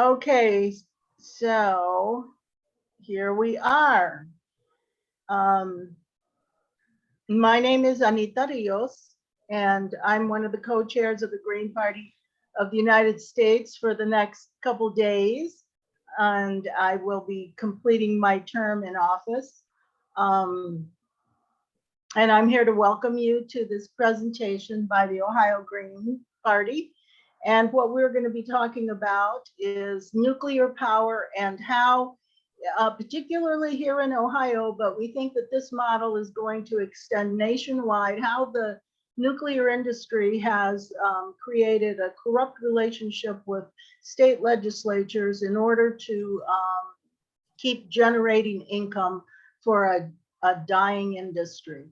Okay, so here we are. My name is Anita Rios, and I'm one of the co-chairs of the Green Party of the United States for the next couple days, and I will be completing my term in office. And I'm here to welcome you to this presentation by the Ohio Green Party. And what we're going to be talking about is nuclear power and how, particularly here in Ohio, but we think that this model is going to extend nationwide, how the nuclear industry has created a corrupt relationship with state legislatures in order to keep generating income for a dying industry.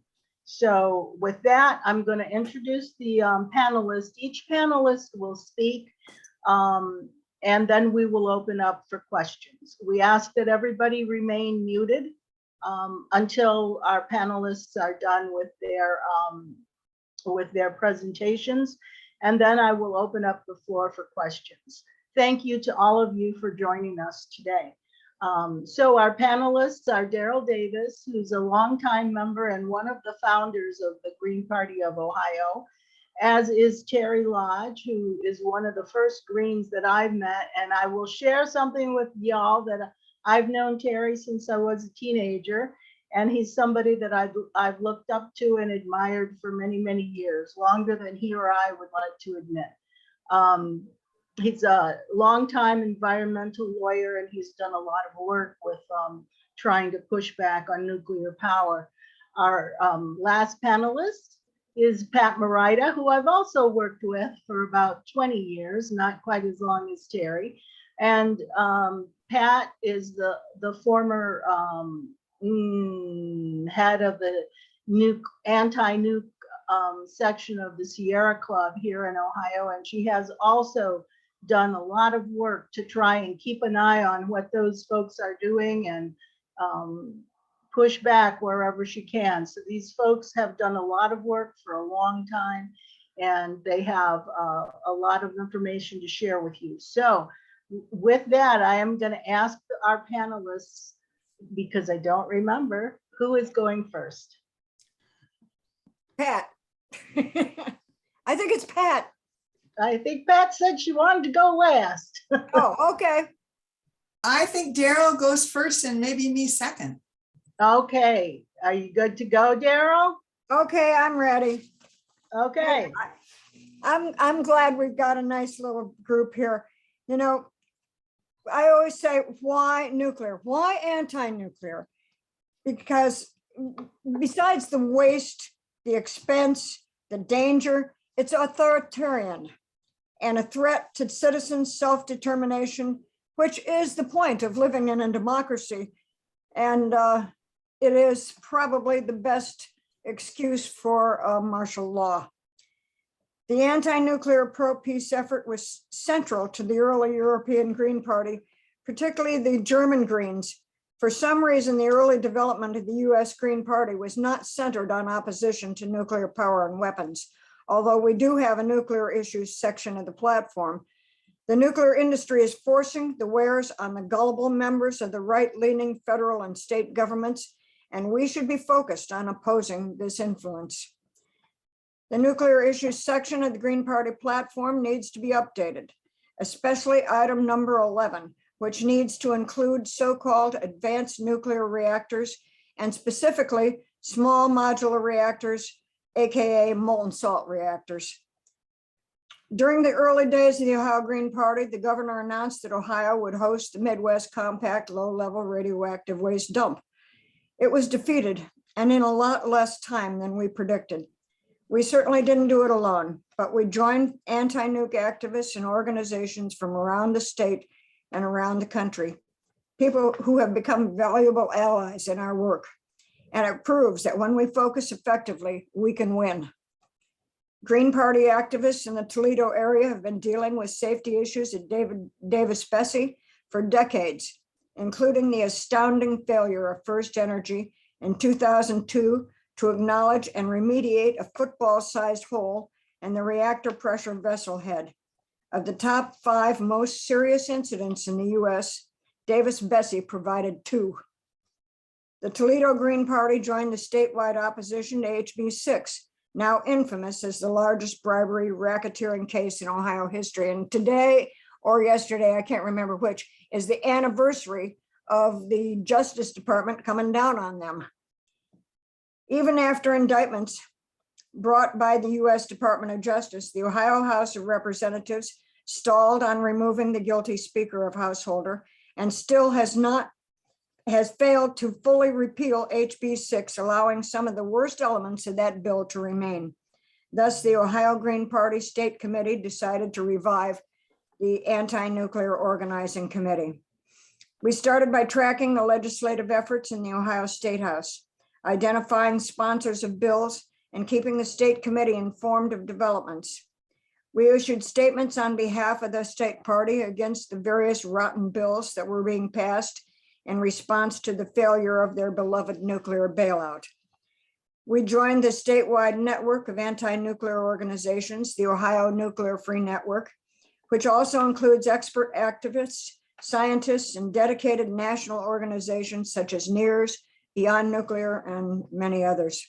So with that, I'm going to introduce the panelists. Each panelist will speak, and then we will open up for questions. We ask that everybody remain muted until our panelists are done with their presentations, and then I will open up the floor for questions. Thank you to all of you for joining us today. So our panelists are Daryl Davis, who's a longtime member and one of the founders of the Green Party of Ohio, as is Terry Lodge, who is one of the first Greens that I've met. And I will share something with y'all that I've known Terry since I was a teenager. And he's somebody that I've looked up to and admired for many, many years, longer than he or I would like to admit. He's a longtime environmental lawyer, and he's done a lot of work with trying to push back on nuclear power. Our last panelist is Pat Morita, who I've also worked with for about 20 years, not quite as long as Terry. And Pat is the former head of the anti-nuke section of the Sierra Club here in Ohio, and she has also done a lot of work to try and keep an eye on what those folks are doing and push back wherever she can. So these folks have done a lot of work for a long time, and they have a lot of information to share with you. So with that, I am going to ask our panelists, because I don't remember, who is going first? Pat. I think it's Pat. I think Pat said she wanted to go last. Oh, okay. I think Daryl goes first and maybe me second. Okay, are you good to go, Daryl? Okay, I'm ready. Okay. I'm glad we've got a nice little group here. You know, I always say, why nuclear? Why anti-nuclear? Because besides the waste, the expense, the danger, it's authoritarian and a threat to citizens' self-determination, which is the point of living in a democracy. And it is probably the best excuse for martial law. The anti-nuclear pro-peace effort was central to the early European Green Party, particularly the German Greens. For some reason, the early development of the US Green Party was not centered on opposition to nuclear power and weapons, although we do have a nuclear issues section of the platform. The nuclear industry is forcing the wares on the gullible members of the right-leaning federal and state governments, and we should be focused on opposing this influence. The nuclear issues section of the Green Party platform needs to be updated, especially item number 11, which needs to include so-called advanced nuclear reactors and specifically small modular reactors, AKA molten salt reactors. During the early days of the Ohio Green Party, the governor announced that Ohio would host the Midwest Compact Low-Level Radioactive Waste Dump. It was defeated, and in a lot less time than we predicted. We certainly didn't do it alone, but we joined anti-nuke activists and organizations from around the state and around the country, people who have become valuable allies in our work. And it proves that when we focus effectively, we can win. Green Party activists in the Toledo area have been dealing with safety issues at Davis-Besse for decades, including the astounding failure of First Energy in 2002 to acknowledge and remediate a football-sized hole in the reactor pressure vessel head. Of the top 5 most serious incidents in the US, Davis-Besse provided 2. The Toledo Green Party joined the statewide opposition to HB 6, now infamous as the largest bribery racketeering case in Ohio history. And today or yesterday, I can't remember which, is the anniversary of the Justice Department coming down on them. Even after indictments brought by the US Department of Justice, the Ohio House of Representatives stalled on removing the guilty Speaker of Householder and still has failed to fully repeal HB 6, allowing some of the worst elements of that bill to remain. Thus, the Ohio Green Party State Committee decided to revive the Anti-Nuclear Organizing Committee. We started by tracking the legislative efforts in the Ohio State House, identifying sponsors of bills, and keeping the state committee informed of developments. We issued statements on behalf of the state party against the various rotten bills that were being passed in response to the failure of their beloved nuclear bailout. We joined the statewide network of anti-nuclear organizations, the Ohio Nuclear Free Network, which also includes expert activists, scientists, and dedicated national organizations such as NEARS, Beyond Nuclear, and many others.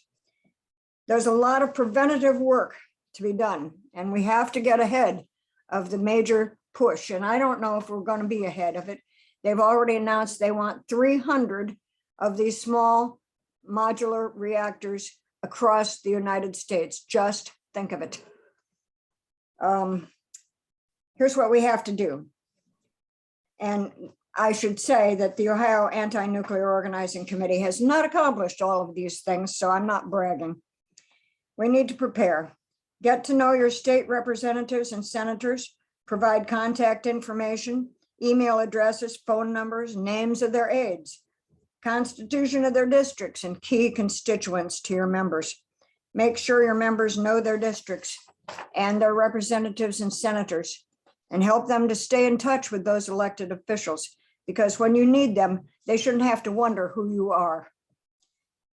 There's a lot of preventative work to be done, and we have to get ahead of the major push. And I don't know if we're going to be ahead of it. They've already announced they want 300 of these small modular reactors across the United States. Just think of it. Here's what we have to do. And I should say that the Ohio Anti-Nuclear Organizing Committee has not accomplished all of these things, so I'm not bragging. We need to prepare. Get to know your state representatives and senators, provide contact information, email addresses, phone numbers, names of their aides, constitution of their districts, and key constituents to your members. Make sure your members know their districts and their representatives and senators, and help them to stay in touch with those elected officials, because when you need them, they shouldn't have to wonder who you are.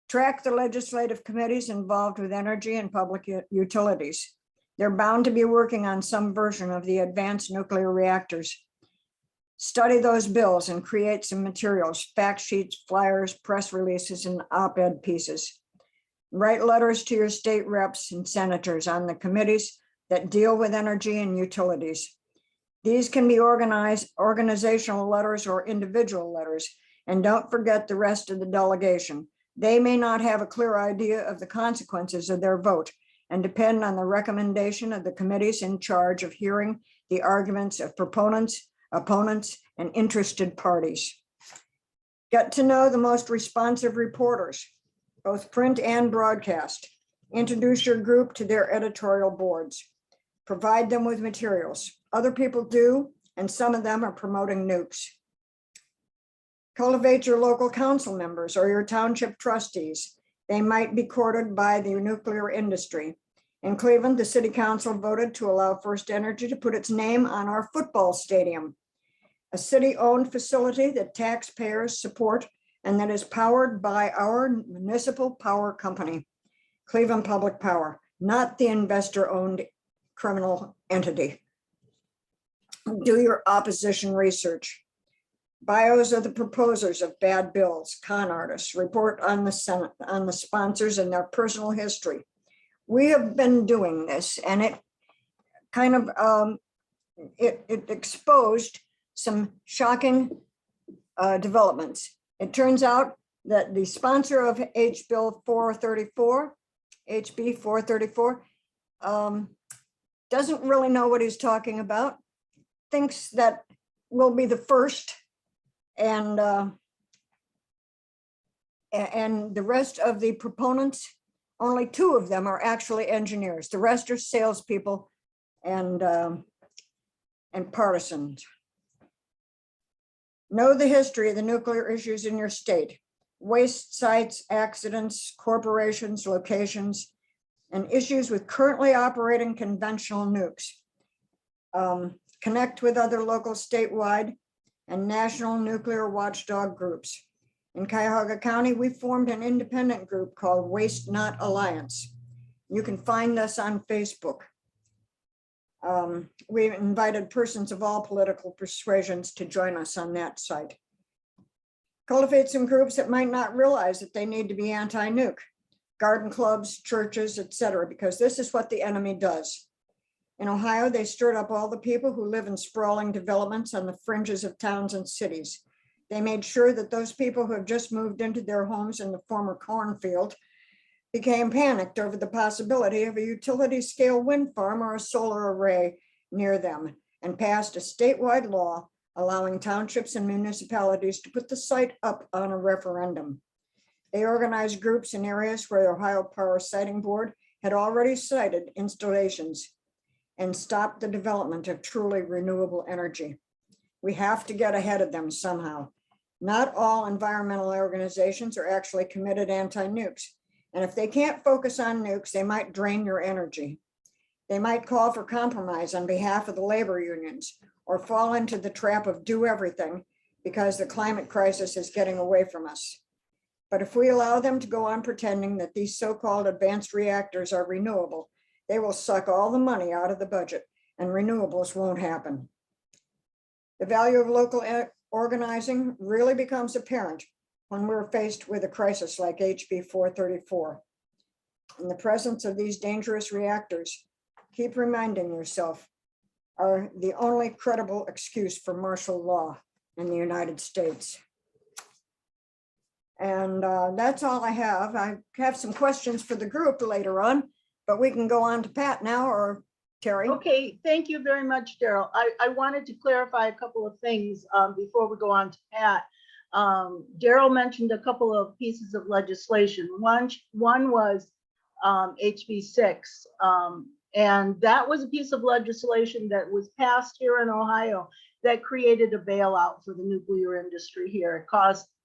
Track the legislative committees involved with energy and public utilities. They're bound to be working on some version of the advanced nuclear reactors. Study those bills and create some materials, fact sheets, flyers, press releases, and op-ed pieces. Write letters to your state reps and senators on the committees that deal with energy and utilities. These can be organizational letters or individual letters, and don't forget the rest of the delegation. They may not have a clear idea of the consequences of their vote and depend on the recommendation of the committees in charge of hearing the arguments of proponents, opponents, and interested parties. Get to know the most responsive reporters, both print and broadcast. Introduce your group to their editorial boards. Provide them with materials. Other people do, and some of them are promoting nukes. Cultivate your local council members or your township trustees. They might be courted by the nuclear industry. In Cleveland, the city council voted to allow First Energy to put its name on our football stadium, a city-owned facility that taxpayers support and that is powered by our municipal power company, Cleveland Public Power, not the investor-owned criminal entity. Do your opposition research. Bios of the proposers of bad bills, con artists, report on the Senate, on the sponsors and their personal history. We have been doing this, and it kind of it exposed some shocking developments. It turns out that the sponsor of HB 434 doesn't really know what he's talking about, thinks that we'll be the first, and the rest of the proponents, only 2 of them are actually engineers. The rest are salespeople and partisans. Know the history of the nuclear issues in your state, waste sites, accidents, corporations, locations, and issues with currently operating conventional nukes. Connect with other local, statewide, and national nuclear watchdog groups. In Cuyahoga County, we formed an independent group called Waste Not Alliance. You can find us on Facebook. We invited persons of all political persuasions to join us on that site. Cultivate some groups that might not realize that they need to be anti-nuke, garden clubs, churches, etc., because this is what the enemy does. In Ohio, they stirred up all the people who live in sprawling developments on the fringes of towns and cities. They made sure that those people who have just moved into their homes in the former cornfield became panicked over the possibility of a utility scale wind farm or a solar array near them, and passed a statewide law allowing townships and municipalities to put the site up on a referendum. They organized groups in areas where the Ohio Power Siting Board had already cited installations and stopped the development of truly renewable energy. We have to get ahead of them somehow. Not all environmental organizations are actually committed anti-nukes. And if they can't focus on nukes, they might drain your energy. They might call for compromise on behalf of the labor unions or fall into the trap of do everything because the climate crisis is getting away from us. But if we allow them to go on pretending that these so-called advanced reactors are renewable, they will suck all the money out of the budget and renewables won't happen. The value of local organizing really becomes apparent when we're faced with a crisis like HB 434. In the presence of these dangerous reactors, keep reminding yourself, are the only credible excuse for martial law in the United States. And that's all I have. I have some questions for the group later on, but we can go on to Pat now, or Terry. Okay, thank you very much, Daryl. I wanted to clarify a couple of things before we go on to Pat. Daryl mentioned a couple of pieces of legislation. One was HB 6, and that was a piece of legislation that was passed here in Ohio that created a bailout for the nuclear industry here.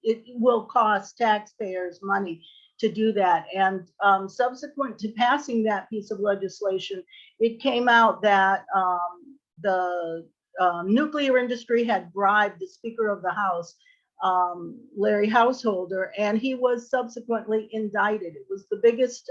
It will cost taxpayers money to do that. And subsequent to passing that piece of legislation, it came out that the nuclear industry had bribed the Speaker of the House, Larry Householder, and he was subsequently indicted. It was the biggest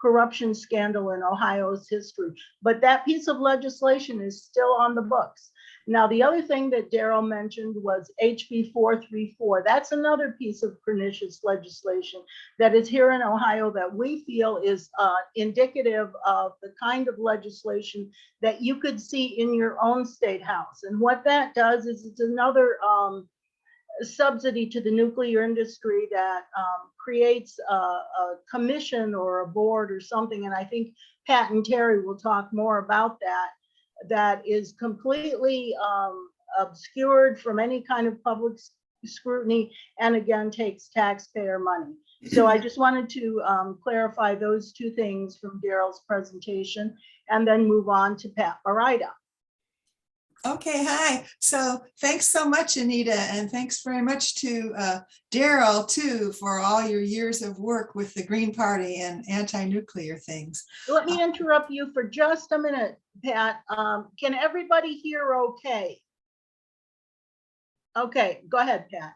corruption scandal in Ohio's history. But that piece of legislation is still on the books. Now, the other thing that Daryl mentioned was HB 434. That's another piece of pernicious legislation that is here in Ohio that we feel is indicative of the kind of legislation that you could see in your own state house. And what that does is it's another subsidy to the nuclear industry that creates a commission or a board or something. And I think Pat and Terry will talk more about that. That is completely obscured from any kind of public scrutiny, and again takes taxpayer money. So I just wanted to clarify those two things from Daryl's presentation, and then move on to Pat Morita. Okay, hi. So thanks so much, Anita, and thanks very much to Daryl too for all your years of work with the Green Party and anti-nuclear things. Let me interrupt you for just a minute, Pat. Can everybody hear okay? Okay, go ahead, Pat.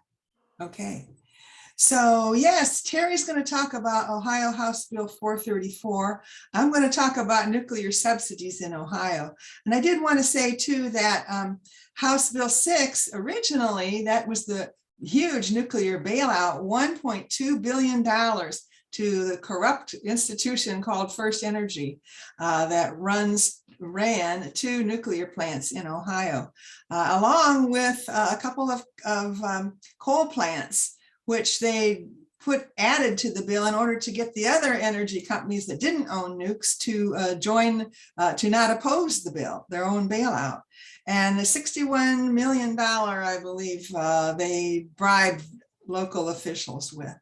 Okay. So yes, Terry's going to talk about Ohio House Bill 434. I'm going to talk about nuclear subsidies in Ohio. And I did want to say too that House Bill 6, originally, that was the huge nuclear bailout, $1.2 billion to the corrupt institution called First Energy that ran 2 nuclear plants in Ohio, along with a couple of coal plants, which they added to the bill in order to get the other energy companies that didn't own nukes to join, to not oppose the bill, their own bailout. And the $61 million, I believe, they bribed local officials with.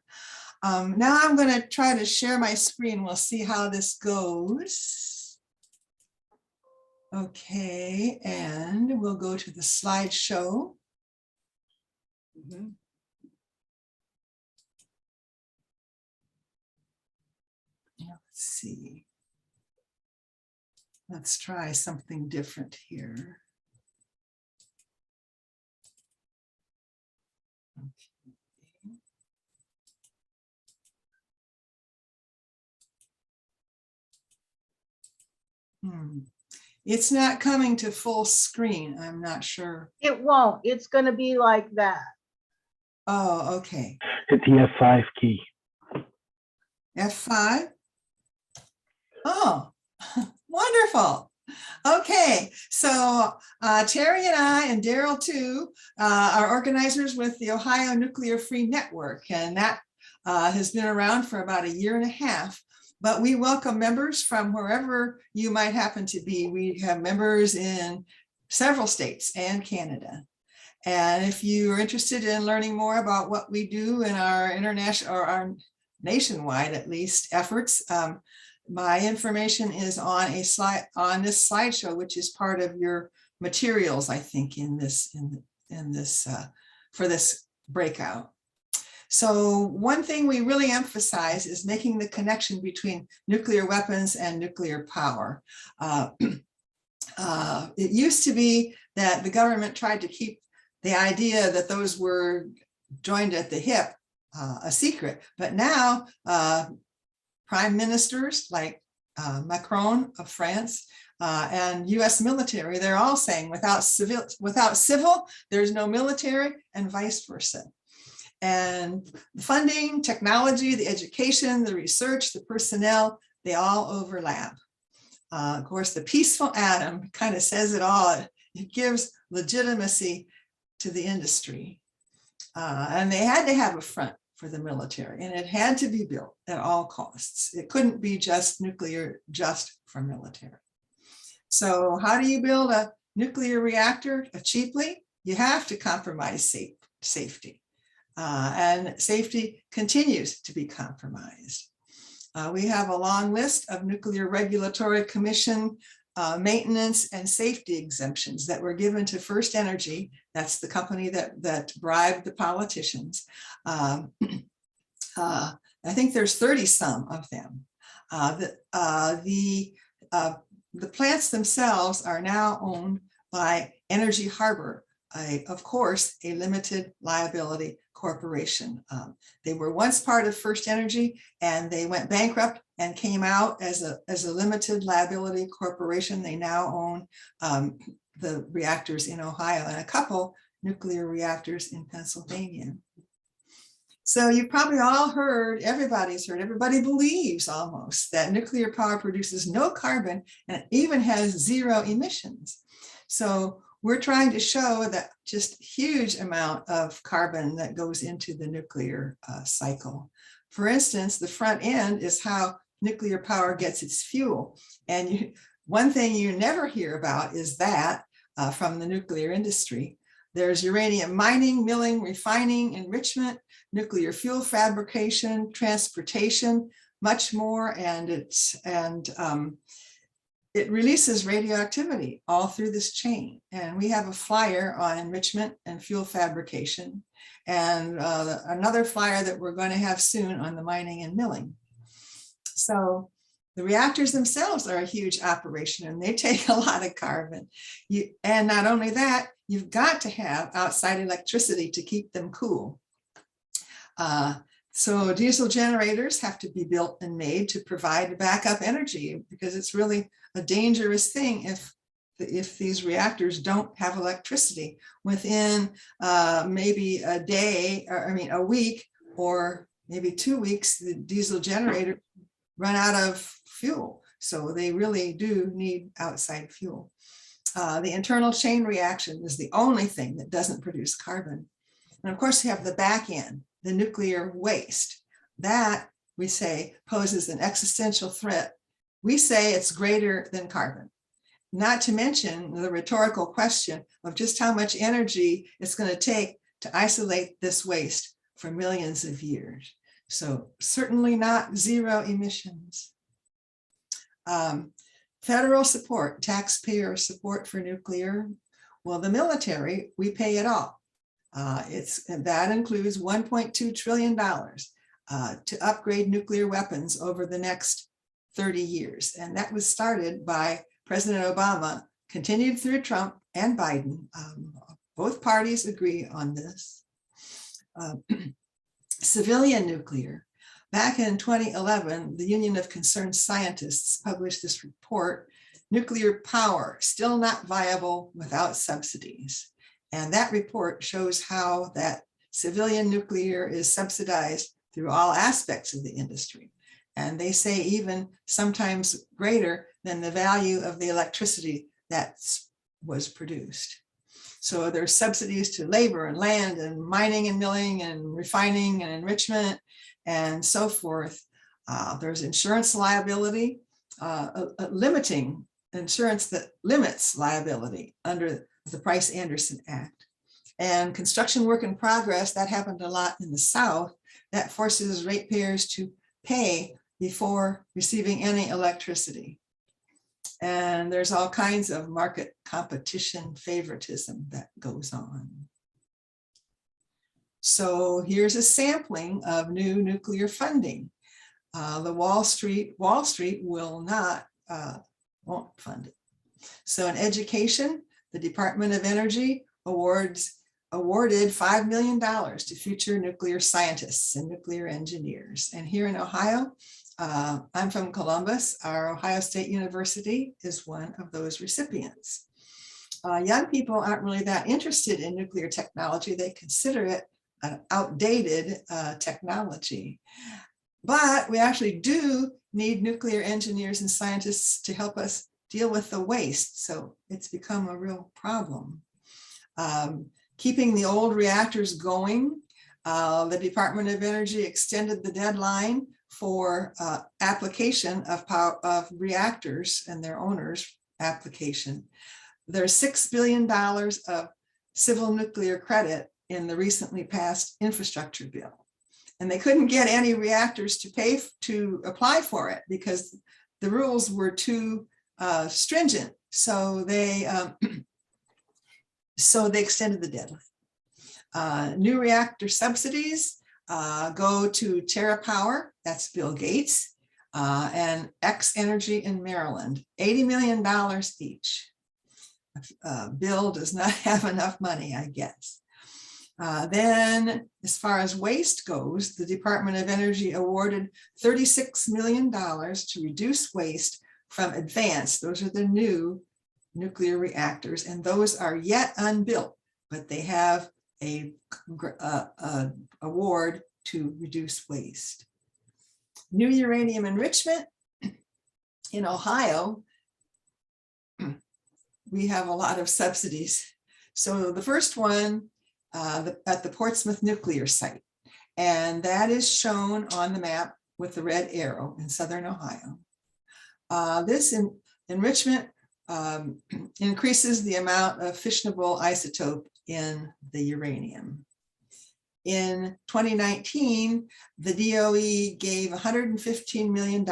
Now I'm going to try to share my screen. We'll see how this goes. Okay, and we'll go to the slideshow. Let's see. Let's try something different here. It's not coming to full screen. I'm not sure. It won't. It's going to be like that. Oh, okay. Hit the F5 key. F5. Oh, wonderful. Okay, so Terry and I and Daryl too are organizers with the Ohio Nuclear Free Network, and that has been around for about 1.5 years. But we welcome members from wherever you might happen to be. We have members in several states and Canada. And if you are interested in learning more about what we do in our international or our nationwide, at least, efforts, my information is on a slide on this slideshow, which is part of your materials, I think, in this for this breakout. So one thing we really emphasize is making the connection between nuclear weapons and nuclear power. It used to be that the government tried to keep the idea that those were joined at the hip a secret, but now prime ministers like Macron of France and US military, they're all saying without civil, there's no military, and vice versa. And the funding, technology, the education, the research, the personnel, they all overlap. Of course, the peaceful atom kind of says it all. It gives legitimacy to the industry. And they had to have a front for the military, and it had to be built at all costs. It couldn't be just nuclear just for military. So how do you build a nuclear reactor cheaply? You have to compromise safety. And safety continues to be compromised. We have a long list of Nuclear Regulatory Commission maintenance and safety exemptions that were given to First Energy. That's the company that bribed the politicians. I think there's 30 some of them. The plants themselves are now owned by Energy Harbor, of course, a limited liability corporation. They were once part of First Energy, and they went bankrupt and came out as a limited liability corporation. They now own the reactors in Ohio and a couple nuclear reactors in Pennsylvania. So you've probably all heard, everybody's heard, everybody believes almost that nuclear power produces no carbon and even has 0 emissions. So we're trying to show that just huge amount of carbon that goes into the nuclear cycle. For instance, the front end is how nuclear power gets its fuel. And one thing you never hear about is that from the nuclear industry. There's uranium mining, milling, refining, enrichment, nuclear fuel fabrication, transportation, much more, and it releases radioactivity all through this chain. And we have a flyer on enrichment and fuel fabrication, and another flyer that we're going to have soon on the mining and milling. So the reactors themselves are a huge operation, and they take a lot of carbon. And not only that, you've got to have outside electricity to keep them cool. So diesel generators have to be built and made to provide backup energy, because it's really a dangerous thing if these reactors don't have electricity within maybe a day, or a week, or maybe 2 weeks. The diesel generator run out of fuel, so they really do need outside fuel. The internal chain reaction is the only thing that doesn't produce carbon. And of course, you have the back end, the nuclear waste. That, we say, poses an existential threat. We say it's greater than carbon. Not to mention the rhetorical question of just how much energy it's going to take to isolate this waste for millions of years. So certainly not 0 emissions. Federal support, taxpayer support for nuclear. Well, the military, we pay it all. That includes $1.2 trillion to upgrade nuclear weapons over the next 30 years. And that was started by President Obama, continued through Trump and Biden. Both parties agree on this. Civilian nuclear. Back in 2011, the Union of Concerned Scientists published this report nuclear power still not viable without subsidies. And that report shows how that civilian nuclear is subsidized through all aspects of the industry. And they say even sometimes greater than the value of the electricity that was produced. So there's subsidies to labor and land and mining and milling and refining and enrichment and so forth. There's insurance liability, limiting insurance that limits liability under the Price-Anderson Act. And construction work in progress, that happened a lot in the South, that forces ratepayers to pay before receiving any electricity. And there's all kinds of market competition favoritism that goes on. So here's a sampling of new nuclear funding. The Wall Street will not, won't fund it. So in education, the Department of Energy awarded $5 million to future nuclear scientists and nuclear engineers. And here in Ohio, I'm from Columbus. Our Ohio State University is one of those recipients. Young people aren't really that interested in nuclear technology. They consider it an outdated technology. But we actually do need nuclear engineers and scientists to help us deal with the waste. So it's become a real problem. Keeping the old reactors going, the Department of Energy extended the deadline for application of reactors and their owners' application. There's $6 billion of civil nuclear credit in the recently passed infrastructure bill. And they couldn't get any reactors to apply for it because the rules were too stringent. So they extended the deadline. New reactor subsidies go to TerraPower, that's Bill Gates, and X Energy in Maryland, $80 million each. Bill does not have enough money, I guess. Then, as far as waste goes, the Department of Energy awarded $36 million to reduce waste from advanced, those are the new nuclear reactors, and those are yet unbuilt, but they have a award to reduce waste. New uranium enrichment in Ohio, we have a lot of subsidies. So the first one at the Portsmouth nuclear site, and that is shown on the map with the red arrow in southern Ohio. This enrichment increases the amount of fissionable isotope in the uranium. In 2019, the DOE gave $115 million,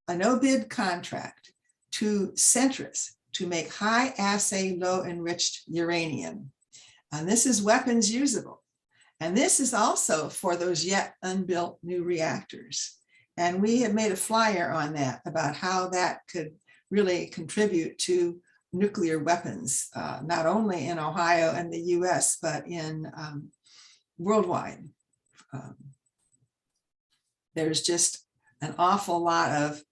a no-bid contract to Centrus to make high assay, low enriched uranium. And this is weapons usable. And this is also for those yet unbuilt new reactors. And we have made a flyer on that about how that could really contribute to nuclear weapons, not only in Ohio and the US, but in worldwide. There's just an awful lot of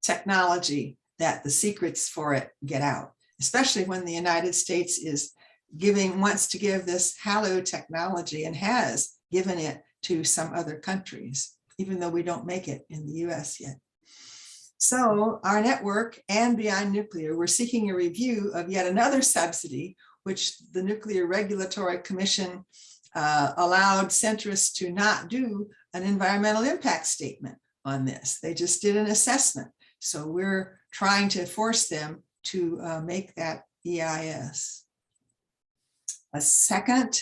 technology that the secrets for it get out, especially when the United States is wants to give this HALEU technology and has given it to some other countries, even though we don't make it in the US yet. So our network and Beyond Nuclear, we're seeking a review of yet another subsidy, which the Nuclear Regulatory Commission allowed Centrus to not do an environmental impact statement on this. They just did an assessment. So we're trying to force them to make that EIS. A second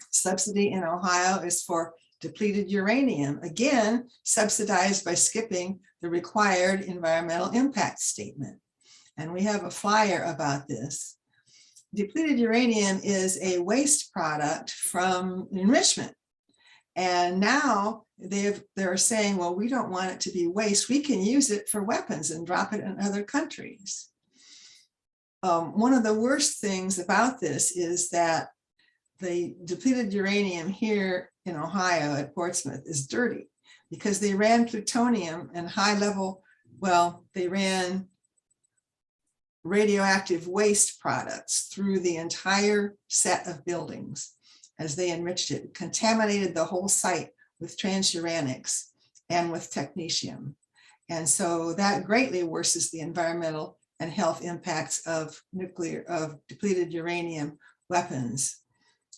subsidy in Ohio is for depleted uranium, again, subsidized by skipping the required environmental impact statement. And we have a flyer about this. Depleted uranium is a waste product from enrichment. And now they're saying, well, we don't want it to be waste. We can use it for weapons and drop it in other countries. One of the worst things about this is that the depleted uranium here in Ohio at Portsmouth is dirty because they ran plutonium and high level, well, they ran radioactive waste products through the entire set of buildings as they enriched it, contaminated the whole site with transuranics and with technetium. And so that greatly worsens the environmental and health impacts of depleted uranium weapons.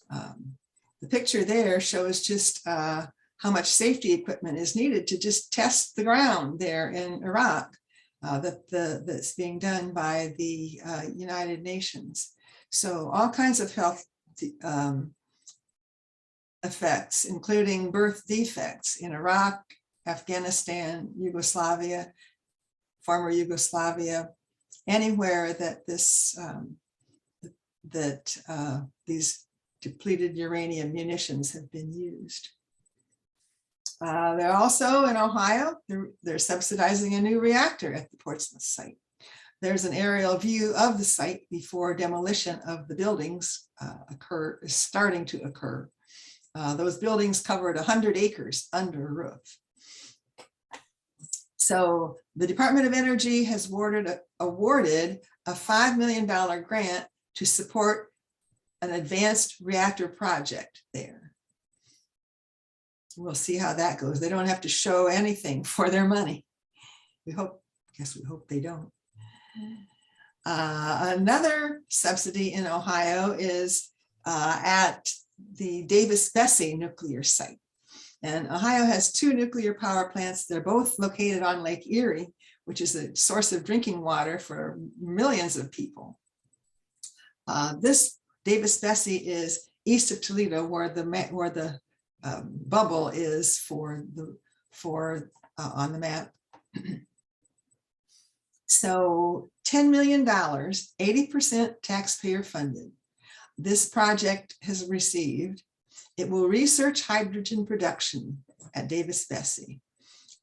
The picture there shows just how much safety equipment is needed to just test the ground there in Iraq. That's being done by the United Nations. So all kinds of health effects, including birth defects in Iraq, Afghanistan, Yugoslavia, former Yugoslavia, anywhere that these depleted uranium munitions have been used. They're also in Ohio, they're subsidizing a new reactor at the Portsmouth site. There's an aerial view of the site before demolition of the buildings is starting to occur. Those buildings covered 100 acres under roof. So the Department of Energy has awarded a $5 million grant to support an advanced reactor project there. We'll see how that goes. They don't have to show anything for their money. We hope they don't. Another subsidy in Ohio is at the Davis-Besse nuclear site. And Ohio has 2 nuclear power plants. They're both located on Lake Erie, which is a source of drinking water for millions of people. This Davis-Besse is east of Toledo, where the bubble is on the map. So $10 million, 80% taxpayer funded. This project has received. It will research hydrogen production at Davis-Besse.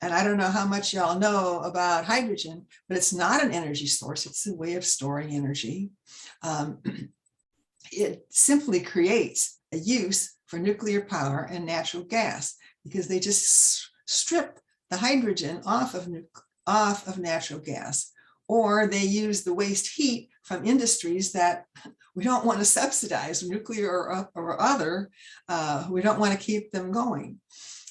And I don't know how much y'all know about hydrogen, but it's not an energy source. It's a way of storing energy. It simply creates a use for nuclear power and natural gas because they just strip the hydrogen off of natural gas, or they use the waste heat from industries that we don't want to subsidize, nuclear or other. We don't want to keep them going.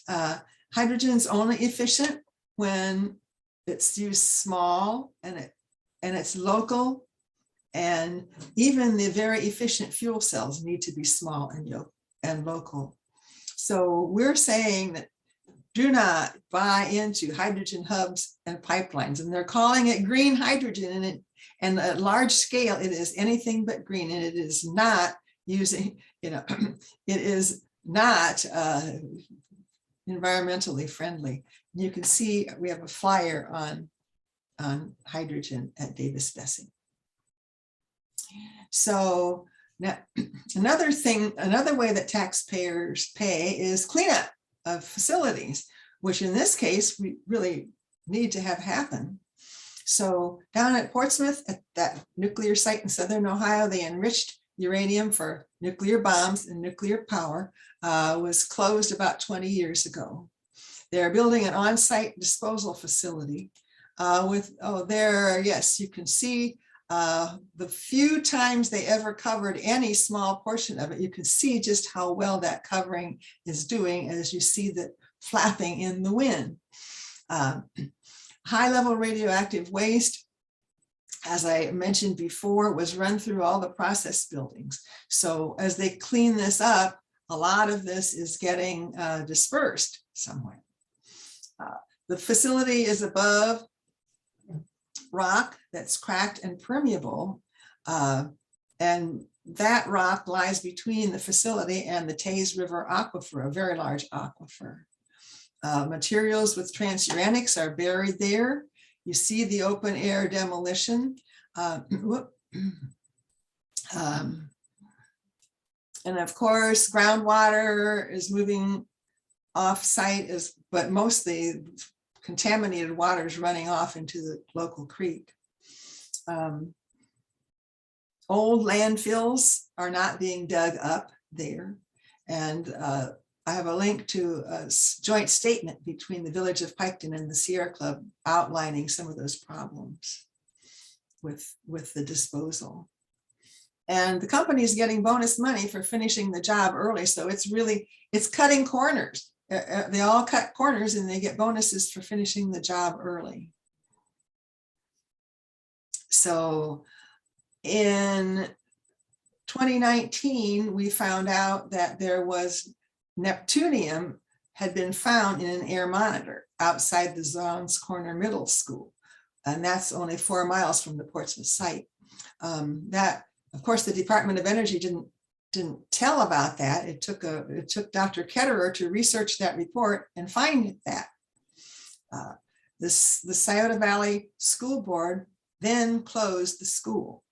Hydrogen is only efficient when it's used small and it's local, and even the very efficient fuel cells need to be small and local. So we're saying that do not buy into hydrogen hubs and pipelines, and they're calling it green hydrogen, and at large scale it is anything but green, and it is not using, it is not environmentally friendly. You can see we have a flyer on hydrogen at Davis-Besse. So now another way that taxpayers pay is cleanup of facilities, which in this case we really need to have happen. So down at Portsmouth, at that nuclear site in Southern Ohio, they enriched uranium for nuclear bombs and nuclear power, was closed about 20 years ago. They're building an on-site disposal facility yes, you can see the few times they ever covered any small portion of it, you can see just how well that covering is doing as you see the flapping in the wind. High-level radioactive waste, as I mentioned before, was run through all the process buildings. So as they clean this up, a lot of this is getting dispersed somewhere. The facility is above rock that's cracked and permeable, and that rock lies between the facility and the Taze River Aquifer, a very large aquifer. Materials with transuranics are buried there. You see the open air demolition. And of course, groundwater is moving off site, but mostly contaminated water is running off into the local creek. Old landfills are not being dug up there, and I have a link to a joint statement between the Village of Piketon and the Sierra Club outlining some of those problems with the disposal. And the company is getting bonus money for finishing the job early. So it's cutting corners. They all cut corners and they get bonuses for finishing the job early. So in 2019, we found out that there was neptunium had been found in an air monitor outside the Zons Corner Middle School. And that's only 4 miles from the Portsmouth site. That, of course, the Department of Energy didn't tell about that. It took Dr. Ketterer to research that report and find that. The Scioto Valley School Board then closed the school.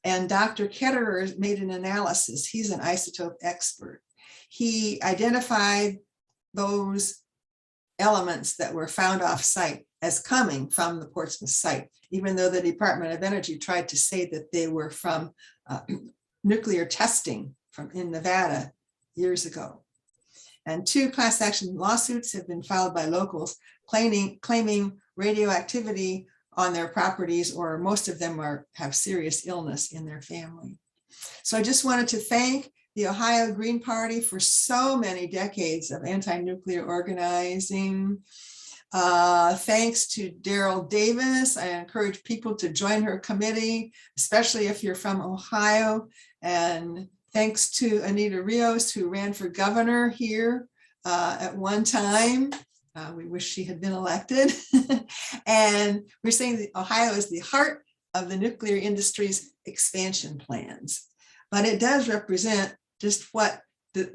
And Dr. Ketterer made an analysis. He's an isotope expert. He identified those elements that were found off-site as coming from the Portsmouth site, even though the Department of Energy tried to say that they were from nuclear testing in Nevada years ago. And 2 class action lawsuits have been filed by locals claiming radioactivity on their properties, or most of them have serious illness in their family. So I just wanted to thank the Ohio Green Party for so many decades of anti-nuclear organizing. Thanks to Daryl Davis. I encourage people to join her committee, especially if you're from Ohio. And thanks to Anita Rios, who ran for governor here at one time. We wish she had been elected. And we're saying that Ohio is the heart of the nuclear industry's expansion plans. But it does represent just what the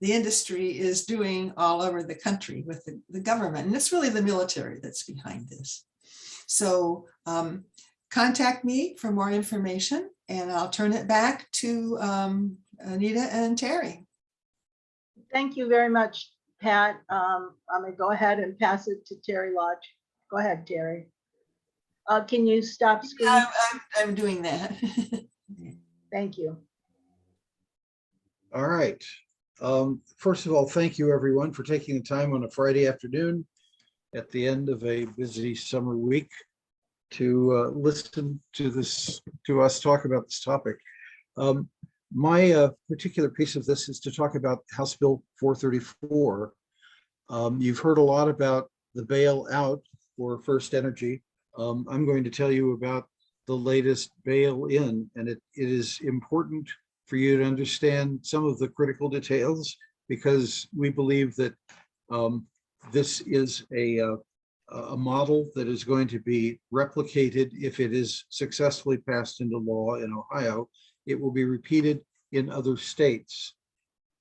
industry is doing all over the country with the government. And it's really the military that's behind this. So contact me for more information, and I'll turn it back to Anita and Terry. Thank you very much, Pat. I'm going to go ahead and pass it to Terry Lodge. Go ahead, Terry. Can you stop screen? I'm doing that. Thank you. All right. First of all, thank you everyone for taking the time on a Friday afternoon at the end of a busy summer week to listen to us talk about this topic. My particular piece of this is to talk about House Bill 434. You've heard a lot about the bailout for First Energy. I'm going to tell you about the latest bail-in, and it is important for you to understand some of the critical details, because we believe that this is a model that is going to be replicated if it is successfully passed into law in Ohio. It will be repeated in other states.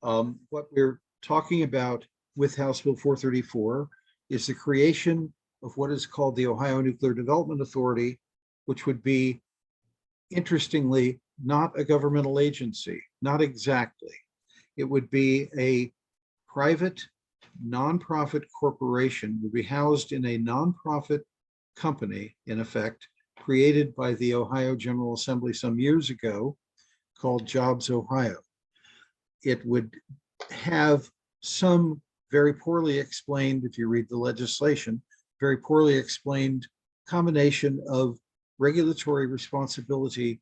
What we're talking about with House Bill 434 is the creation of what is called the Ohio Nuclear Development Authority, which would be, interestingly, not a governmental agency, not exactly. It would be a private nonprofit corporation, would be housed in a nonprofit company, in effect, created by the Ohio General Assembly some years ago, called Jobs Ohio. It would have some very poorly explained, if you read the legislation, very poorly explained combination of regulatory responsibility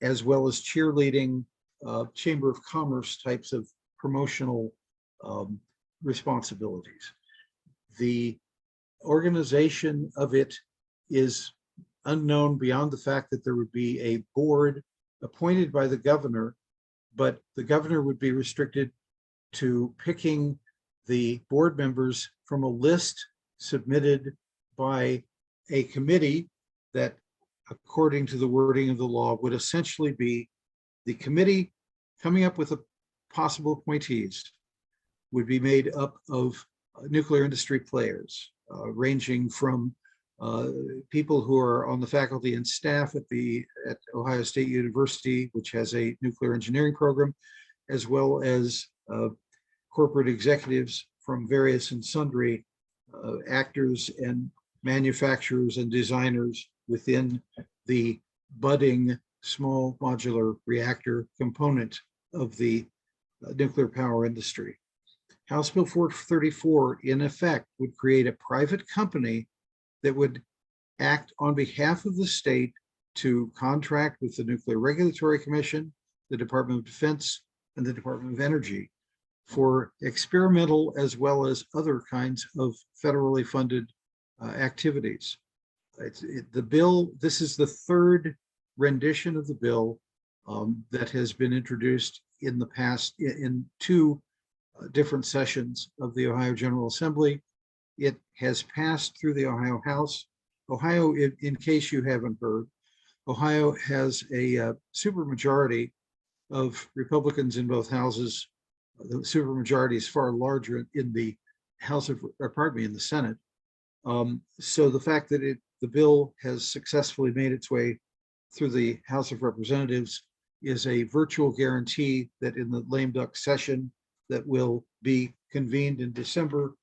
as well as cheerleading, Chamber of Commerce types of promotional responsibilities. The organization of it is unknown beyond the fact that there would be a board appointed by the governor, but the governor would be restricted to picking the board members from a list submitted by a committee that, according to the wording of the law, would essentially be the committee coming up with a possible appointees would be made up of nuclear industry players, ranging from people who are on the faculty and staff at Ohio State University, which has a nuclear engineering program, as well as corporate executives from various and sundry actors and manufacturers and designers within the budding small modular reactor component of the nuclear power industry. House Bill 434, in effect, would create a private company that would act on behalf of the state to contract with the Nuclear Regulatory Commission, the Department of Defense, and the Department of Energy for experimental as well as other kinds of federally funded activities. The bill, this is the third rendition of the bill that has been introduced in the past in two different sessions of the Ohio General Assembly. It has passed through the Ohio House. Ohio, in case you haven't heard, Ohio has a supermajority of Republicans in both houses. The supermajority is far larger in the House of, or pardon me, in the Senate. So the fact that the bill has successfully made its way through the House of Representatives is a virtual guarantee that in the lame duck session that will be convened in December,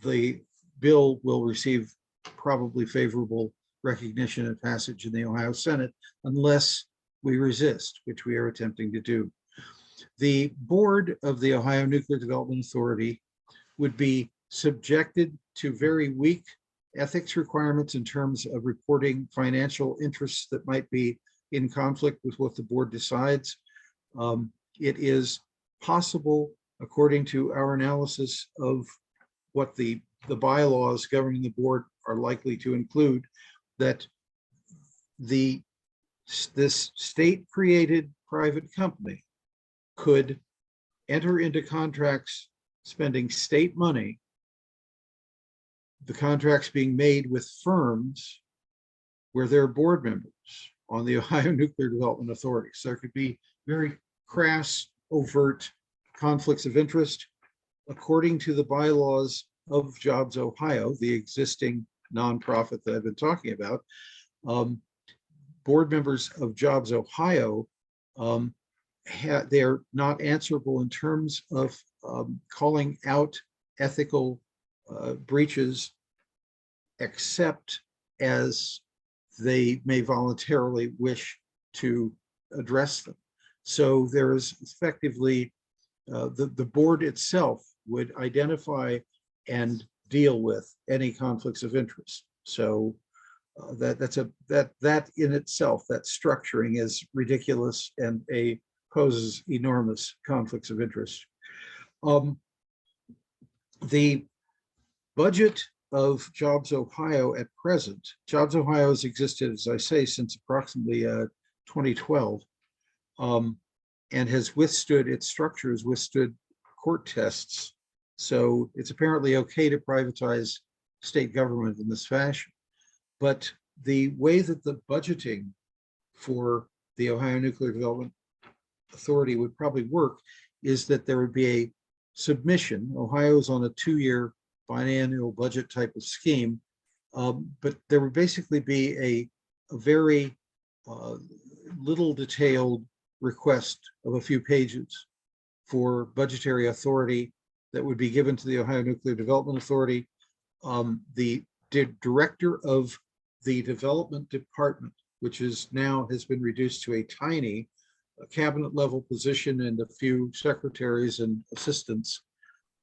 the bill will receive probably favorable recognition and passage in the Ohio Senate, unless we resist, which we are attempting to do. The board of the Ohio Nuclear Development Authority would be subjected to very weak ethics requirements in terms of reporting financial interests that might be in conflict with what the board decides. It is possible, according to our analysis of what the bylaws governing the board are likely to include, that this state-created private company could enter into contracts spending state money, the contracts being made with firms where there are board members on the Ohio Nuclear Development Authority. So there could be very crass, overt conflicts of interest. According to the bylaws of Jobs Ohio, the existing nonprofit that I've been talking about, board members of Jobs Ohio, they're not answerable in terms of calling out ethical breaches, except as they may voluntarily wish to address them. So there is effectively, the board itself would identify and deal with any conflicts of interest. So that in itself, that structuring is ridiculous and poses enormous conflicts of interest. The budget of Jobs Ohio at present, Jobs Ohio has existed, as I say, since approximately 2012, and has withstood, its structure has withstood court tests. So it's apparently okay to privatize state government in this fashion. But the way that the budgeting for the Ohio Nuclear Development Authority would probably work is that there would be a submission. Ohio is on a 2-year biannual budget type of scheme, but there would basically be a very little detailed request of a few pages for budgetary authority that would be given to the Ohio Nuclear Development Authority. The director of the development department, which is now has been reduced to a tiny cabinet level position and a few secretaries and assistants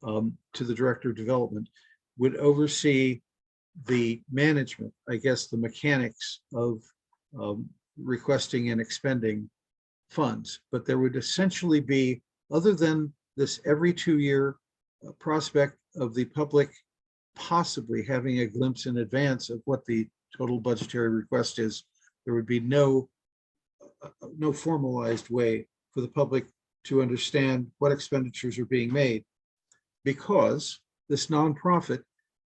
to the director of development, would oversee the management, I guess, the mechanics of requesting and expending funds. But there would essentially be, other than this every 2-year prospect of the public possibly having a glimpse in advance of what the total budgetary request is, there would be no formalized way for the public to understand what expenditures are being made, because this nonprofit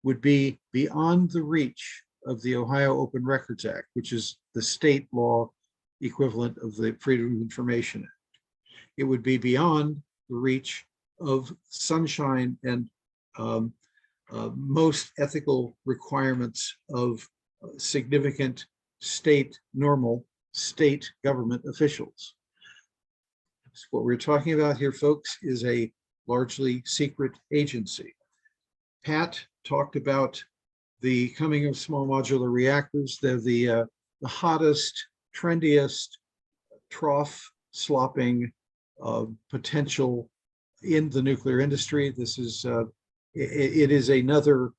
would be beyond the reach of the Ohio Open Records Act, which is the state law equivalent of the Freedom of Information Act. It would be beyond the reach of sunshine and most ethical requirements of significant normal state government officials. So what we're talking about here, folks, is a largely secret agency. Pat talked about the coming of small modular reactors. They're the hottest, trendiest, trough slopping potential in the nuclear industry. This is it is another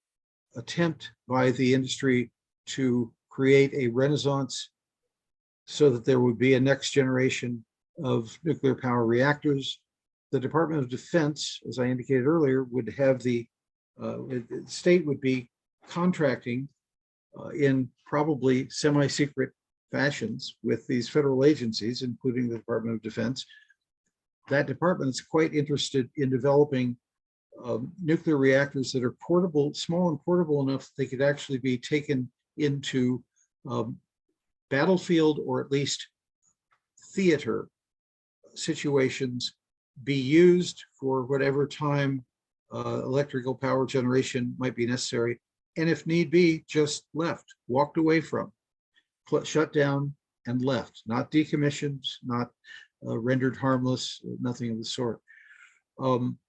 attempt by the industry to create a renaissance so that there would be a next generation of nuclear power reactors. The Department of Defense, as I indicated earlier, would have the state would be contracting in probably semi-secret fashions with these federal agencies, including the Department of Defense. That department is quite interested in developing nuclear reactors that are portable, small and portable enough that they could actually be taken into battlefield or at least theater situations, be used for whatever time electrical power generation might be necessary, and if need be, just left, walked away from, shut down and left, not decommissioned, not rendered harmless, nothing of the sort.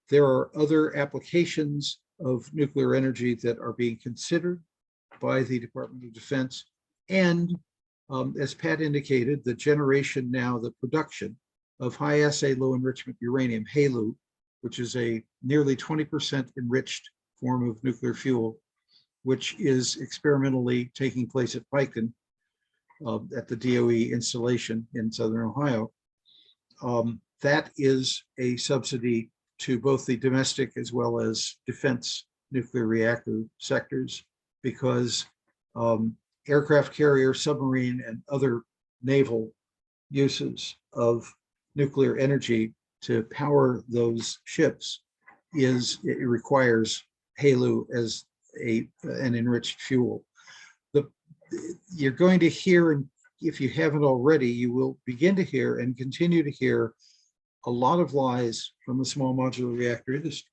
There are other applications of nuclear energy that are being considered by the Department of Defense. And as Pat indicated, the generation now, the production of high-assay low-enrichment uranium, HALEU, which is a nearly 20% enriched form of nuclear fuel, which is experimentally taking place at Piketon at the DOE installation in Southern Ohio. That is a subsidy to both the domestic as well as defense nuclear reactor sectors, because aircraft carrier, submarine, and other naval uses of nuclear energy to power those ships it requires HALEU as an enriched fuel. You're going to hear, and if you haven't already, you will begin to hear and continue to hear a lot of lies from the small modular reactor industry.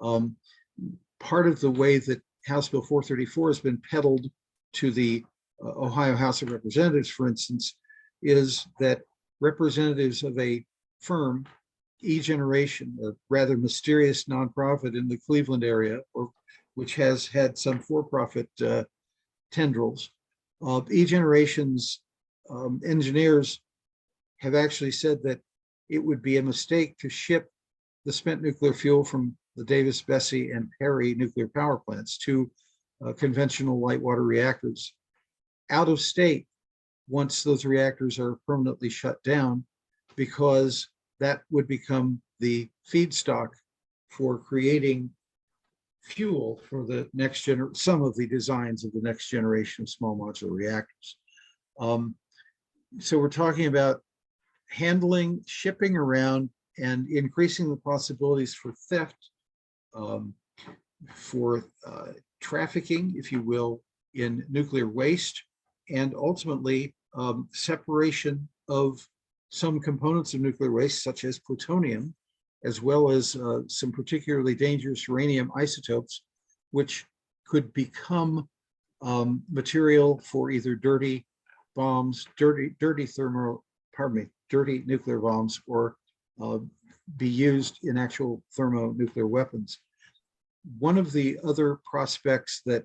Part of the way that House Bill 434 has been peddled to the Ohio House of Representatives, for instance, is that representatives of a firm, eGeneration, a rather mysterious nonprofit in the Cleveland area, which has had some for-profit tendrils, eGeneration's engineers have actually said that it would be a mistake to ship the spent nuclear fuel from the Davis, Bessie, and Perry nuclear power plants to conventional light water reactors out of state once those reactors are permanently shut down, because that would become the feedstock for creating fuel for the next generation, some of the designs of the next generation of small modular reactors. So we're talking about handling, shipping around, and increasing the possibilities for theft, for trafficking, if you will, in nuclear waste, and ultimately separation of some components of nuclear waste, such as plutonium, as well as some particularly dangerous uranium isotopes, which could become material for either dirty bombs, dirty nuclear bombs, or be used in actual thermonuclear weapons. One of the other prospects that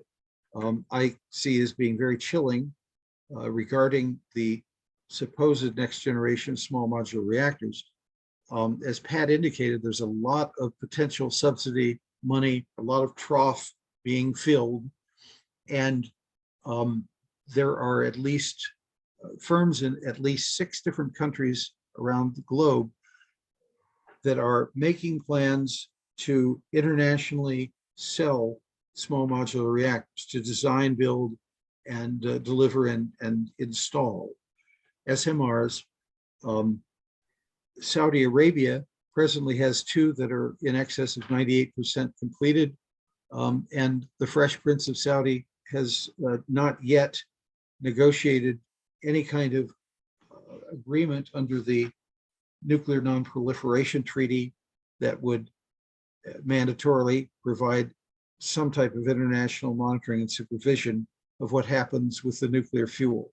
I see as being very chilling regarding the supposed next generation small modular reactors, as Pat indicated, there's a lot of potential subsidy money, a lot of trough being filled, and there are at least firms in at least 6 different countries around the globe that are making plans to internationally sell small modular reactors, to design, build, and deliver and install SMRs. Saudi Arabia presently has 2 that are in excess of 98% completed, and the Fresh Prince of Saudi has not yet negotiated any kind of agreement under the Nuclear Non-Proliferation Treaty that would mandatorily provide some type of international monitoring and supervision of what happens with the nuclear fuel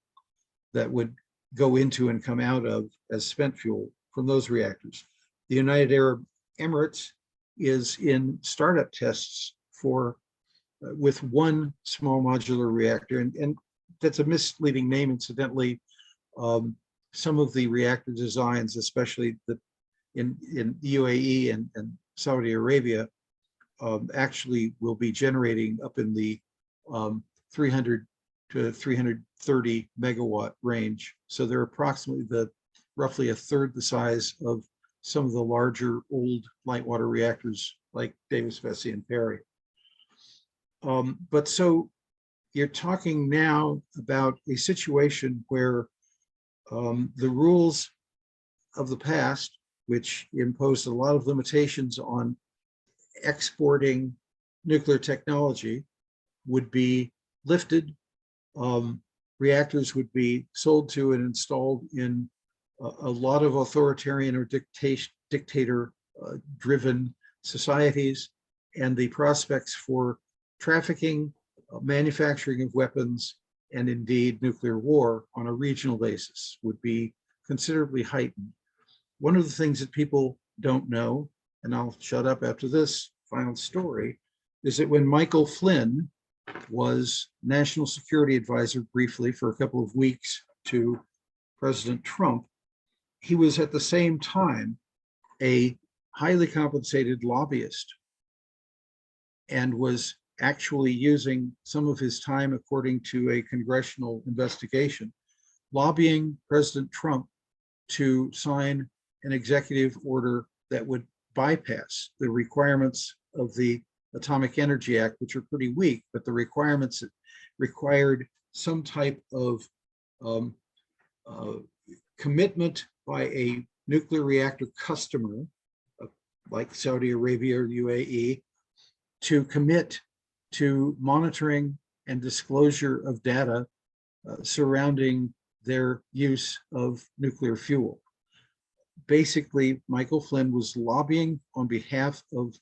that would go into and come out of as spent fuel from those reactors. The United Arab Emirates is in startup tests for with 1 small modular reactor, and that's a misleading name, incidentally. Some of the reactor designs, especially in UAE and Saudi Arabia actually will be generating up in the 300 to 330 megawatt range. So they're approximately roughly a third the size of some of the larger old light water reactors like Davis, Vesey, and Perry. But so you're talking now about a situation where the rules of the past, which imposed a lot of limitations on exporting nuclear technology, would be lifted. Reactors would be sold to and installed in a lot of authoritarian or dictator-driven societies, and the prospects for trafficking, manufacturing of weapons, and indeed nuclear war on a regional basis would be considerably heightened. One of the things that people don't know, and I'll shut up after this final story, is that when Michael Flynn was National Security Advisor briefly for a couple of weeks to President Trump, he was at the same time a highly compensated lobbyist and was actually using some of his time, according to a congressional investigation, lobbying President Trump to sign an executive order that would bypass the requirements of the Atomic Energy Act, which are pretty weak, but the requirements required some type of commitment by a nuclear reactor customer, like Saudi Arabia or UAE, to commit to monitoring and disclosure of data surrounding their use of nuclear fuel. Basically, Michael Flynn was lobbying on behalf of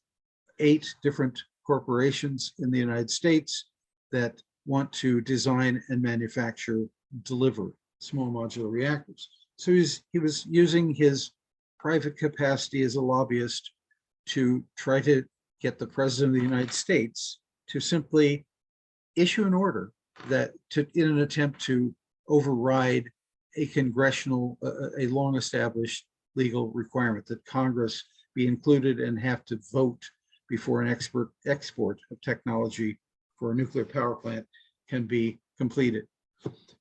8 different corporations in the United States that want to design and manufacture, deliver small modular reactors. So he was using his private capacity as a lobbyist to try to get the President of the United States to simply issue an order that in an attempt to override a congressional, a long established legal requirement that Congress be included and have to vote before an export of technology for a nuclear power plant can be completed.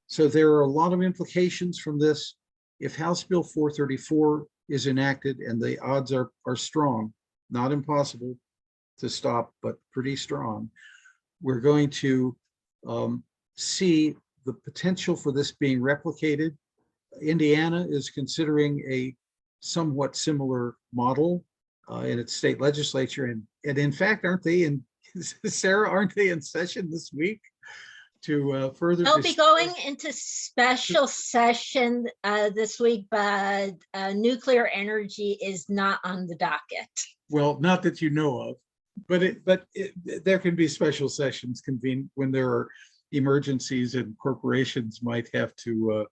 So there are a lot of implications from this. If House Bill 434 is enacted, and the odds are strong, not impossible to stop, but pretty strong, we're going to see the potential for this being replicated. Indiana is considering a somewhat similar model in its state legislature. And in fact, aren't they in, Sarah, aren't they in session this week to further? They'll be going into special session this week, but nuclear energy is not on the docket. Well, not that you know of, but there can be special sessions convened when there are emergencies and corporations might have to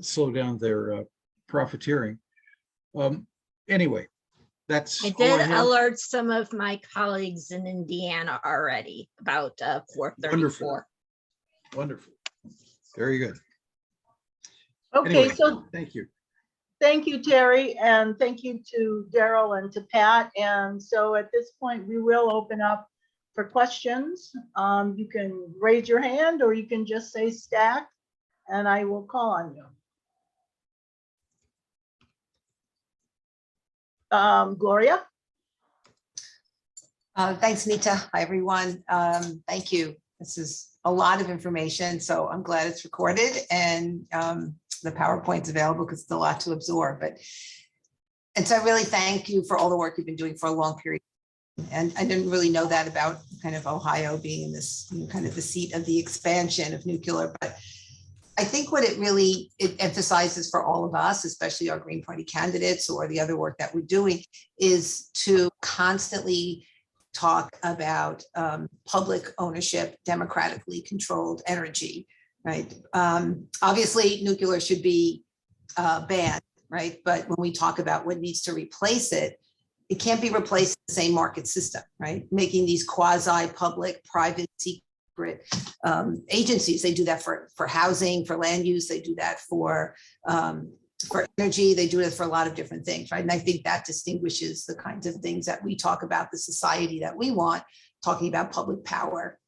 slow down their profiteering. Anyway, that's I all I did have. alert some of my colleagues in Indiana already about 434. Wonderful. Very good. Okay, Anyway, so thank you. thank you, Terry, and thank you to Daryl and to Pat. And so at this point, we will open up for questions. You can raise your hand or you can just say stack and I will call on you. Gloria? Thanks, Nita. Hi, everyone. Thank you. This is a lot of information, so I'm glad it's recorded and the PowerPoint's available because it's a lot to absorb. And so I really thank you for all the work you've been doing for a long period. And I didn't really know that about kind of Ohio being in this kind of the seat of the expansion of nuclear, but I think what it emphasizes for all of us, especially our Green Party candidates or the other work that we're doing, is to constantly talk about public ownership, democratically controlled energy, right? Obviously, nuclear should be banned, right? But when we talk about what needs to replace it, it can't be replaced in the same market system, right? Making these quasi-public, private, secret agencies. They do that for housing, for land use. They do that for for energy, they do it for a lot of different things, right? And I think that distinguishes the kinds of things that we talk about, the society that we want, talking about public power,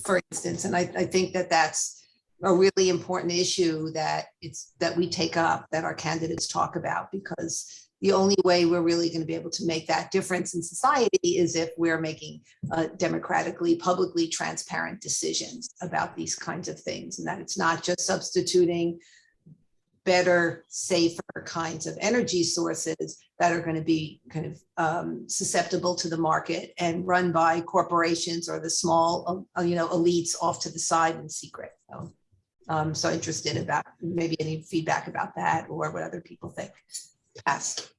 for instance. And I think that that's a really important issue that we take up, that our candidates talk about, because the only way we're really going to be able to make that difference in society is if we're making democratically, publicly transparent decisions about these kinds of things, and that it's not just substituting better, safer kinds of energy sources that are going to be kind of susceptible to the market and run by corporations or the small, elites off to the side in secret. So I'm so interested about maybe any feedback about that or what other people think. Pass.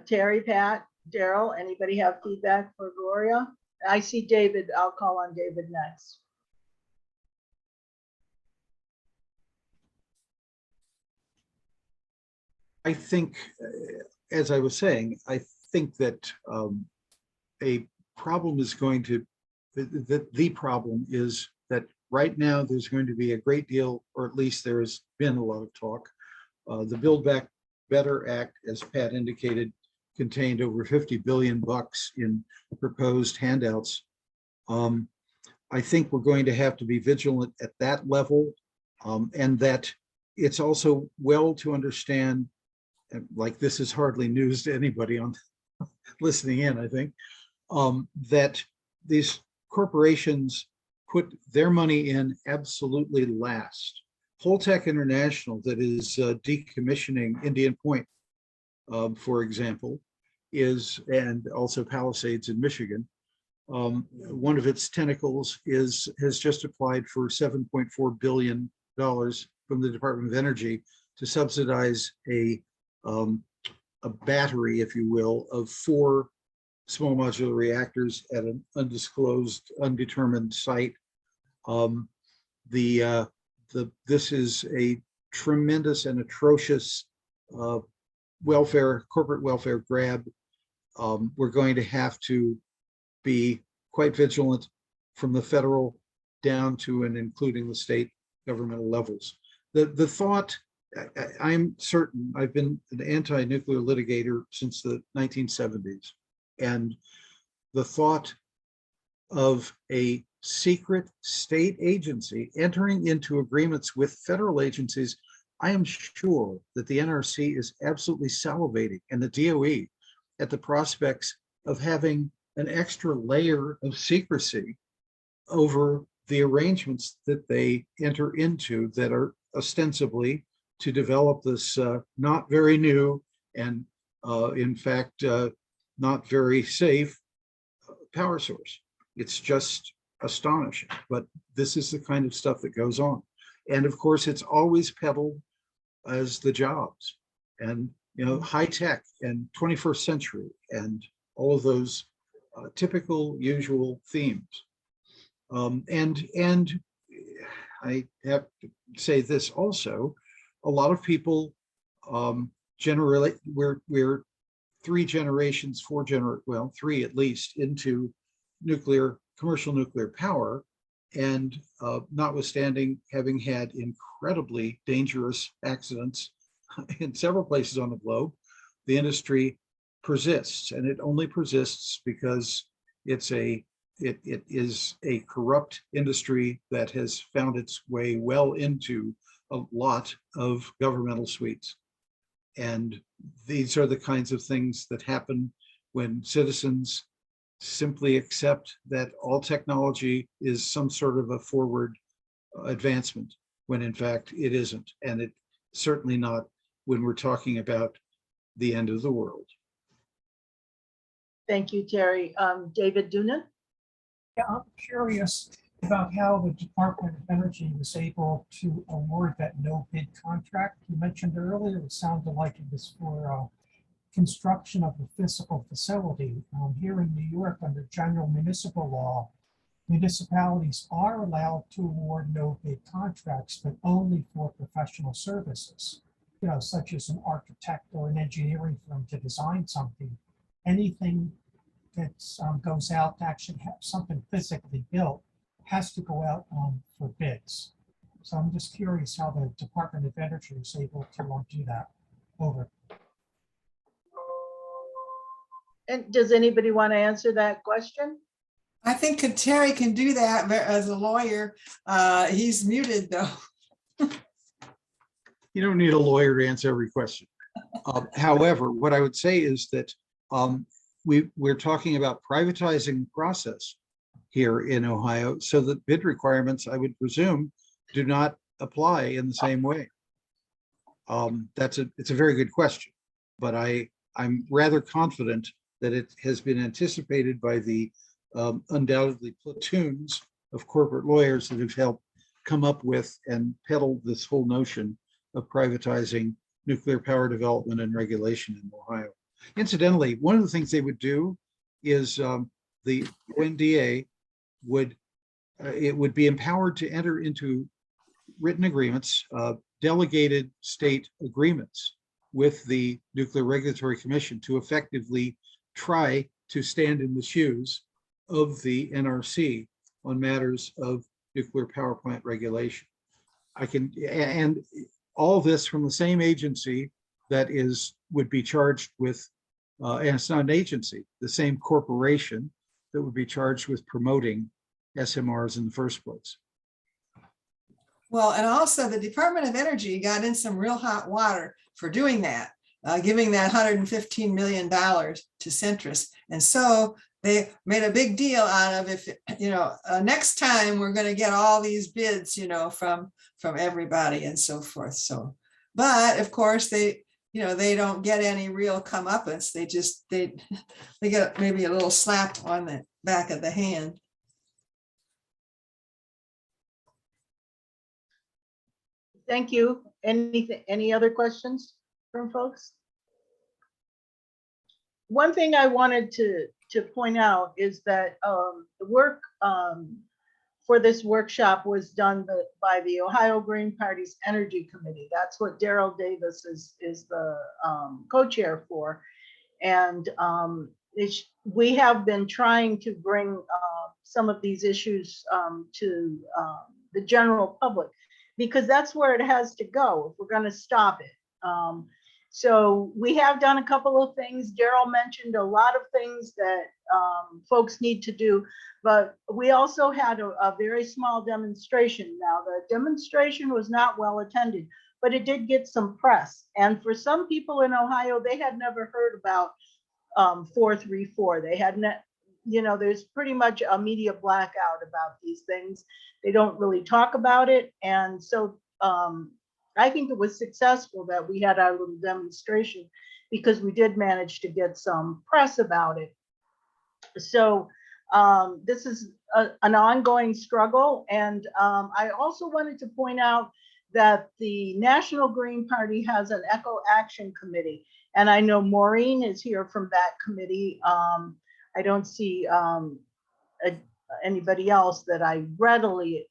Terry, Pat, Daryl, anybody have feedback for Gloria? I see David. I'll call on David next. I think, as I was saying, I think that a problem is going to, the problem is that right now there's going to be a great deal, or at least there has been a lot of talk. The Build Back Better Act, as Pat indicated, contained over 50 billion bucks in proposed handouts. I think we're going to have to be vigilant at that level, and that it's also well to understand, and like this is hardly news to anybody on listening in, I think, that these corporations put their money in absolutely last. Holtec International, that is decommissioning Indian Point, for example, and also Palisades in Michigan. One of its tentacles has just applied for $7.4 billion from the Department of Energy to subsidize a battery, if you will, of 4 small modular reactors at an undisclosed, undetermined site. This is a tremendous and atrocious corporate welfare grab. We're going to have to be quite vigilant from the federal down to and including the state governmental levels. The thought, I'm certain, I've been an anti-nuclear litigator since the 1970s, and the thought of a secret state agency entering into agreements with federal agencies, I am sure that the NRC is absolutely salivating, and the DOE, at the prospects of having an extra layer of secrecy over the arrangements that they enter into that are ostensibly to develop this not very new and in fact not very safe power source. It's just astonishing, but this is the kind of stuff that goes on. And of course, it's always peddled as the jobs and, high tech and 21st century and all of those typical usual themes. And I have to say this also, a lot of people generally, we're 3 generations, 3 at least into commercial nuclear power, and notwithstanding having had incredibly dangerous accidents in several places on the globe, the industry persists, and it only persists because it is a corrupt industry that has found its way well into a lot of governmental suites. And these are the kinds of things that happen when citizens simply accept that all technology is some sort of a forward advancement, when in fact it isn't. And it's certainly not when we're talking about the end of the world. Thank you, Terry. David Doonan? Yeah, I'm curious about how the Department of Energy was able to award that no bid contract. You mentioned earlier, it sounded like it was for construction of the physical facility. Here in New York, under general municipal law, municipalities are allowed to award no bid contracts, but only for professional services, such as an architect or an engineering firm to design something. Anything that goes out to actually have something physically built has to go out for bids. So I'm just curious how the Department of Energy is able to do that. Over. And does anybody want to answer that question? I think Terry can do that but as a lawyer. He's muted though. You don't need a lawyer to answer every question. However, what I would say is that we're talking about privatizing the process here in Ohio, so that bid requirements, I would presume, do not apply in the same way. It's a very good question, but I'm rather confident that it has been anticipated by the undoubtedly platoons of corporate lawyers that have helped come up with and peddle this whole notion of privatizing nuclear power development and regulation in Ohio. Incidentally, one of the things they would do is the ONDA would be empowered to enter into written agreements, delegated state agreements with the Nuclear Regulatory Commission to effectively try to stand in the shoes of the NRC on matters of nuclear power plant regulation. And all this from the same agency that would be charged with, and it's not an agency, the same corporation that would be charged with promoting SMRs in the first place. Well, and also the Department of Energy got in some real hot water for doing that, giving that $115 million to Centrus. And so they made a big deal out of, if, next time we're going to get all these bids, from everybody and so forth. So, but of course they don't get any real comeuppance. They get maybe a little slap on the back of the hand. Thank you. Any other questions from folks? One thing I wanted to point out is that the work for this workshop was done by the Ohio Green Party's Energy Committee. That's what Daryl Davis is the co-chair for. And we have been trying to bring some of these issues to the general public, because that's where it has to go if we're going to stop it. So we have done a couple of things. Daryl mentioned a lot of things that folks need to do, but we also had a very small demonstration. Now, the demonstration was not well attended, but it did get some press. And for some people in Ohio, they had never heard about 434. They had there's pretty much a media blackout about these things. They don't really talk about it. And so I think it was successful that we had our little demonstration, because we did manage to get some press about it. So this is an ongoing struggle. And I also wanted to point out that the National Green Party has an Eco Action Committee. And I know Maureen is here from that committee. I don't see anybody else that I readily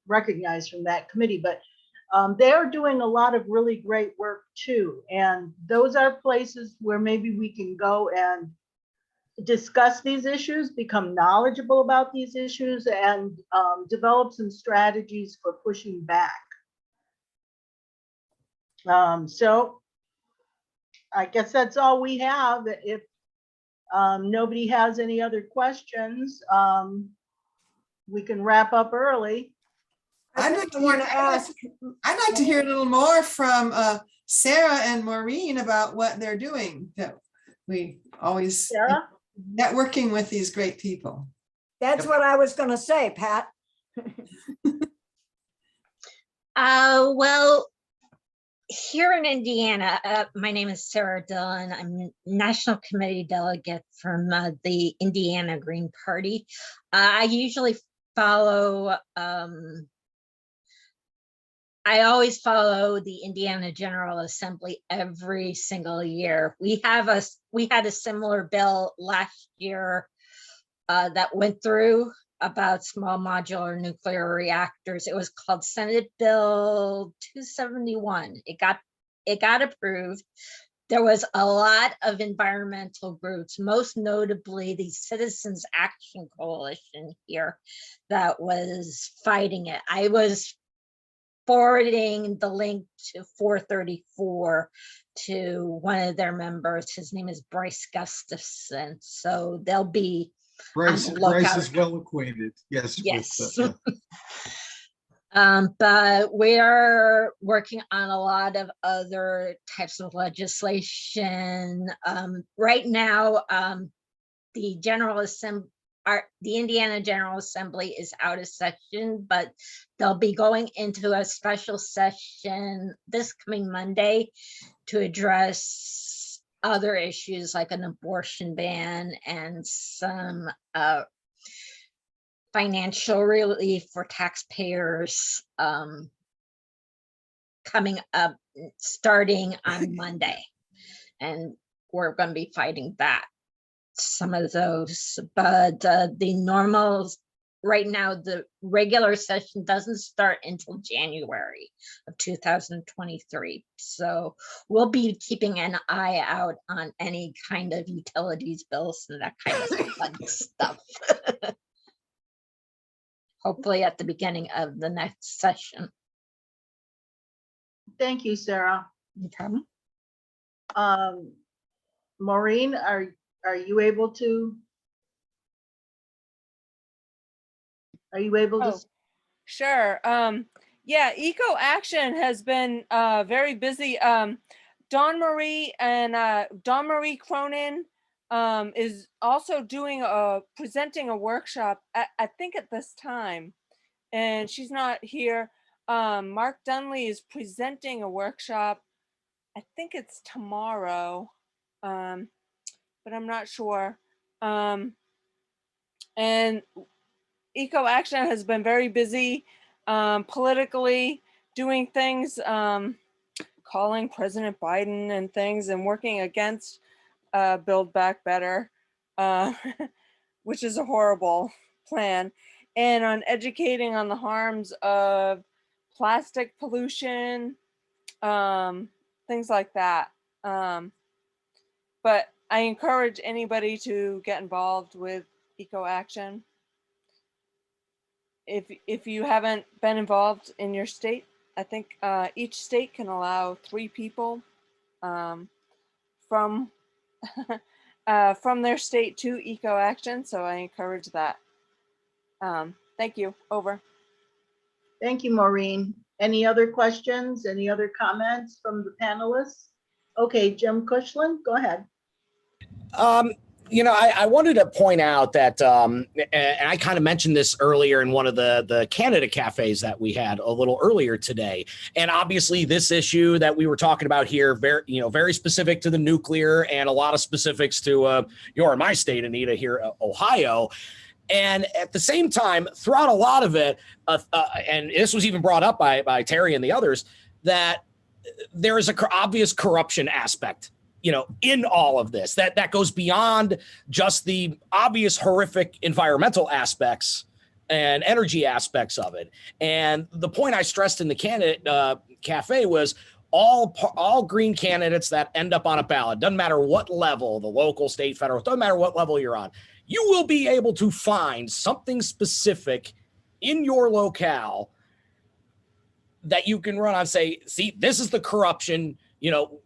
recognize from that committee, but they are doing a lot of really great work too. And those are places where maybe we can go and discuss these issues, become knowledgeable about these issues, and develop some strategies for pushing back. So I guess that's all we have. If nobody has any other questions, we can wrap up early. I just want to ask. I'd like to hear a little more from Sarah and Maureen about what they're doing. That we always Sarah? networking with these great people. That's what I was going to say, Pat. Well, here in Indiana, my name is Sarah Dillon. I'm a National Committee delegate from the Indiana Green Party. I usually follow, I always follow the Indiana General Assembly every single year. We had a similar bill last year that went through about small modular nuclear reactors. It was called Senate Bill 271. It got approved. There was a lot of environmental groups, most notably the Citizens Action Coalition here, that was fighting it. I was forwarding the link to 434 to one of their members. His name is Bryce Gustafson. So they'll be Bryce, the Bryce lookout. is well acquainted. Yes. Yes. Yeah. But we're working on a lot of other types of legislation. Right now, the General Assembly, the Indiana General Assembly is out of session, but they'll be going into a special session this coming Monday to address other issues like an abortion ban and some financial relief for taxpayers coming up starting on Monday. And we're going to be fighting that, some of those, but the normal, right now, the regular session doesn't start until January of 2023. So we'll be keeping an eye out on any kind of utilities bills and that kind of fun stuff. Hopefully at the beginning of the next session. Thank you, Sarah. No problem. Maureen, are you able to? Are you able to? Oh, sure. Yeah, Eco Action has been very busy. Dawn Marie Cronin is also doing presenting a workshop, I think at this time, and she's not here. Mark Dunley is presenting a workshop, I think it's tomorrow, but I'm not sure. And Eco Action has been very busy politically, doing things, calling President Biden and things, and working against Build Back Better, which is a horrible plan, and on educating on the harms of plastic pollution, things like that. But I encourage anybody to get involved with Eco Action. If you haven't been involved in your state, I think each state can allow 3 people from their state to Eco Action. So I encourage that. Thank you. Over. Thank you, Maureen. Any other questions? Any other comments from the panelists? Okay, Jim Cushland, go ahead. You know, I wanted to point out that, and I kind of mentioned this earlier in one of the Canada cafes that we had a little earlier today. And obviously this issue that we were talking about here, very specific to the nuclear and a lot of specifics to your and my state, Anita, here, Ohio. And at the same time, throughout a lot of it, and this was even brought up by Terry and the others, that there is a obvious corruption aspect, in all of this, that goes beyond just the obvious horrific environmental aspects and energy aspects of it. And the point I stressed in the candidate cafe was all green candidates that end up on a ballot, doesn't matter what level, the local, state, federal, doesn't matter what level you're on, you will be able to find something specific in your locale that you can run on, say, see, this is the corruption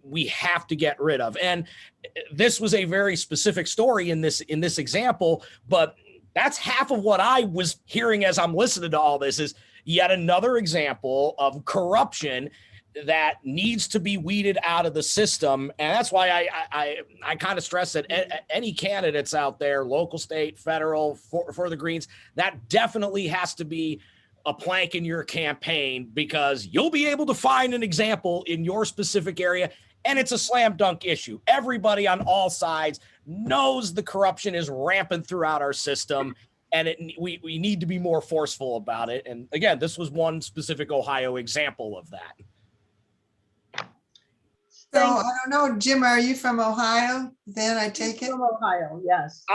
we have to get rid of. And this was a very specific story in this example, but that's half of what I was hearing as I'm listening to all this is yet another example of corruption that needs to be weeded out of the system. And that's why I kind of stress that any candidates out there, local, state, federal, for the Greens, that definitely has to be a plank in your campaign, because you'll be able to find an example in your specific area, and it's a slam dunk issue. Everybody on all sides knows the corruption is rampant throughout our system, and we need to be more forceful about it. And again, this was one specific Ohio example of that. So I don't know, Jim, are you from Ohio? Then I take it. From Ohio, yes.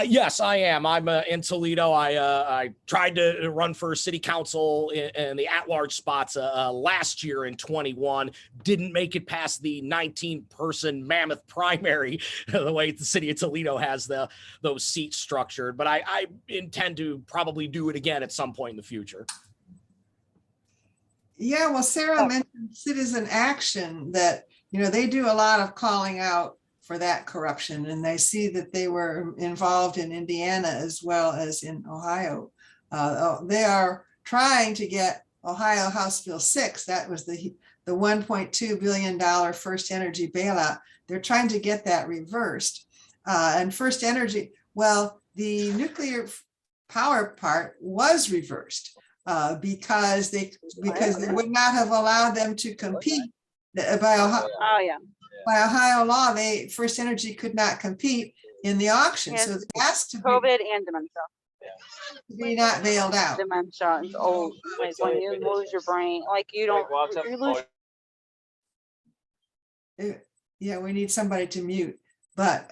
Yes, I am. I'm in Toledo. I tried to run for city council in the at-large spots last year in 21. Didn't make it past the 19-person mammoth primary, the way the city of Toledo has those seats structured. But I intend to probably do it again at some point in the future. Yeah, well, Sarah mentioned Citizen Action that, they do a lot of calling out for that corruption, and they see that they were involved in Indiana as well as in Ohio. They are trying to get Ohio House Bill 6, that was the $1.2 billion First Energy bailout. They're trying to get that reversed. And First Energy, well, the nuclear power part was reversed because they would not have allowed them to compete by Ohio. Oh, yeah. By Ohio law, First Energy could not compete in the auction. Yes. So they asked to COVID and dementia. be not bailed out. Dementia is old. Like when you lose your brain, like you don't, you lose. Yeah, we need somebody to mute, but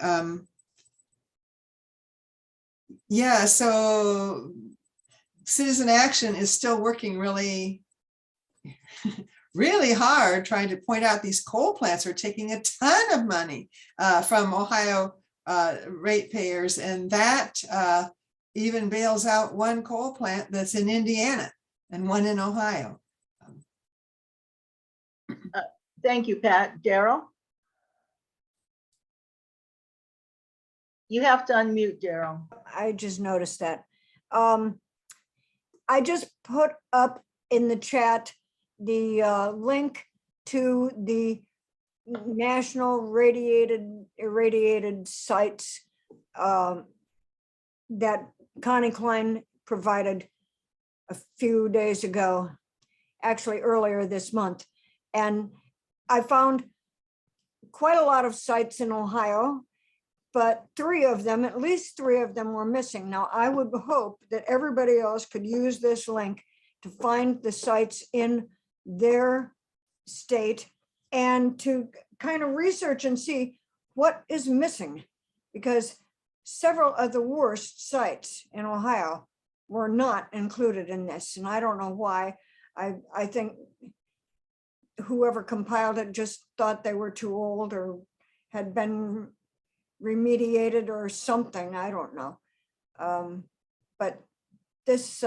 yeah, so Citizen Action is still working really really hard trying to point out these coal plants are taking a ton of money from Ohio ratepayers, and that even bails out one coal plant that's in Indiana and one in Ohio. Thank you, Pat. Daryl? You have to unmute, Daryl. I just noticed that. I just put up in the chat the link to the national irradiated sites that Connie Klein provided a few days ago, actually earlier this month. And I found quite a lot of sites in Ohio, but at least three of them were missing. Now, I would hope that everybody else could use this link to find the sites in their state and to kind of research and see what is missing, because several of the worst sites in Ohio were not included in this. And I don't know why. I think whoever compiled it just thought they were too old or had been remediated or something. I don't know. But this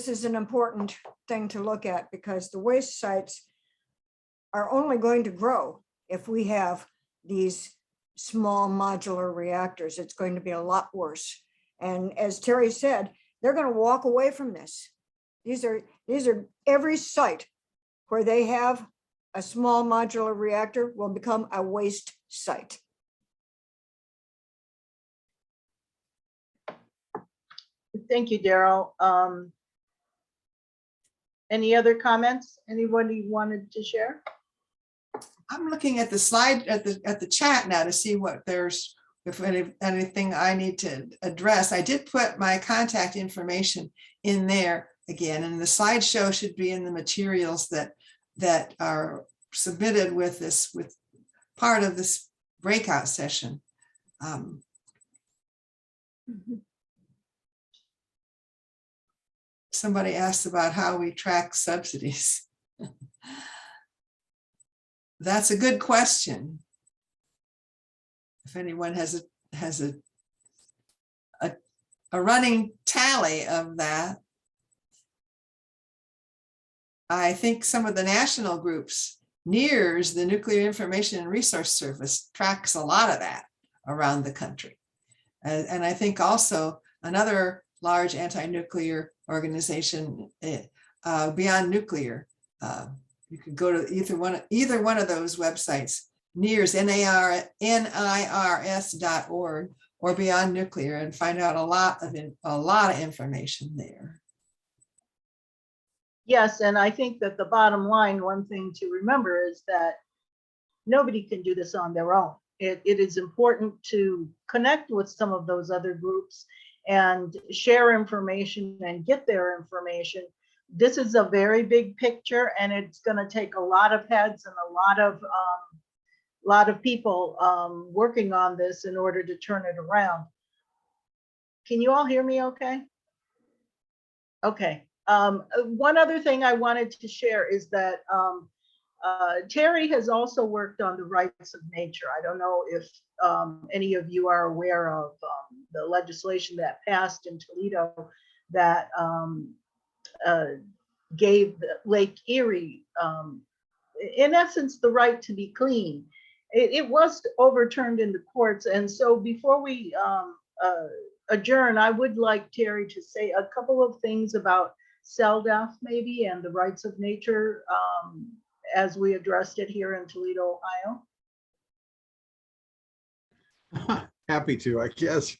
is an important thing to look at, because the waste sites are only going to grow if we have these small modular reactors. It's going to be a lot worse. And as Terry said, they're going to walk away from this. These are every site where they have a small modular reactor will become a waste site. Thank you, Daryl. Any other comments? Anybody wanted to share? I'm looking at the slide at the chat now to see if anything I need to address. I did put my contact information in there again, and the slideshow should be in the materials that are submitted with part of this breakout session. Somebody asked about how we track subsidies. That's a good question. If anyone has a running tally of that. I think some of the national groups, NIRS, the Nuclear Information and Resource Service, tracks a lot of that around the country. And I think also another large anti-nuclear organization, Beyond Nuclear, you could go to either one of those websites, NIRS, NIRS.org, or Beyond Nuclear, and find out a lot of information there. Yes, and I think that the bottom line, one thing to remember is that nobody can do this on their own. It is important to connect with some of those other groups and share information and get their information. This is a very big picture, and it's going to take a lot of heads and a lot of people working on this in order to turn it around. Can you all hear me okay? Okay. One other thing I wanted to share is that Terry has also worked on the rights of nature. I don't know if any of you are aware of the legislation that passed in Toledo that gave Lake Erie, in essence, the right to be clean. It was overturned in the courts. And so before we adjourn, I would like Terry to say a couple of things about CELDAF maybe and the rights of nature as we addressed it here in Toledo, Ohio. Happy to, I guess.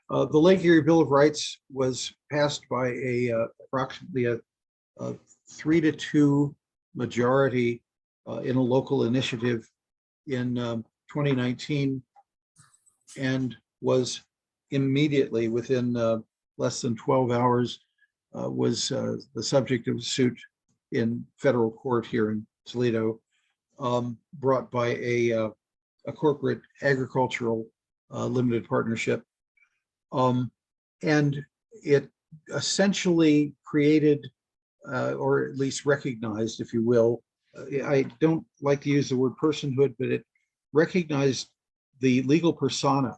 The Lake Erie Bill of Rights was passed by approximately a 3-2 majority in a local initiative in 2019, and was immediately within less than 12 hours was the subject of a suit in federal court here in Toledo, brought by a corporate agricultural limited partnership. And it essentially created, or at least recognized, if you will, I don't like to use the word personhood, but it recognized the legal persona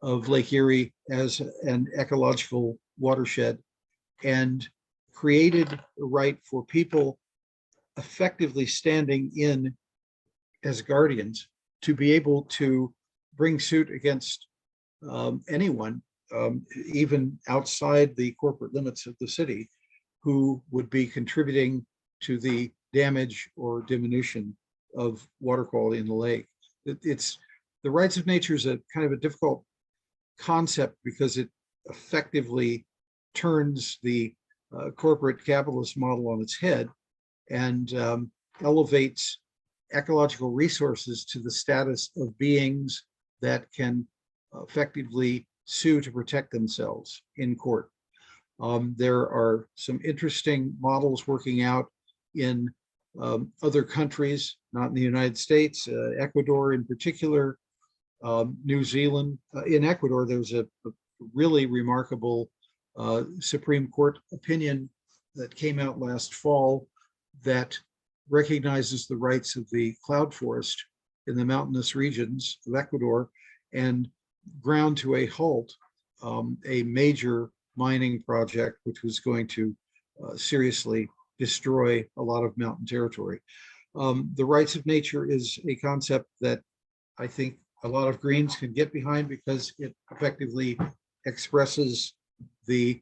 of Lake Erie as an ecological watershed, and created the right for people effectively standing in as guardians to be able to bring suit against anyone, even outside the corporate limits of the city, who would be contributing to the damage or diminution of water quality in the lake. It's the rights of nature is a kind of a difficult concept because it effectively turns the corporate capitalist model on its head and elevates ecological resources to the status of beings that can effectively sue to protect themselves in court. There are some interesting models working out in other countries, not in the United States, Ecuador in particular, New Zealand. In Ecuador, there's a really remarkable Supreme Court opinion that came out last fall that recognizes the rights of the cloud forest in the mountainous regions of Ecuador and ground to a halt a major mining project, which was going to seriously destroy a lot of mountain territory. The rights of nature is a concept that I think a lot of Greens can get behind because it effectively expresses the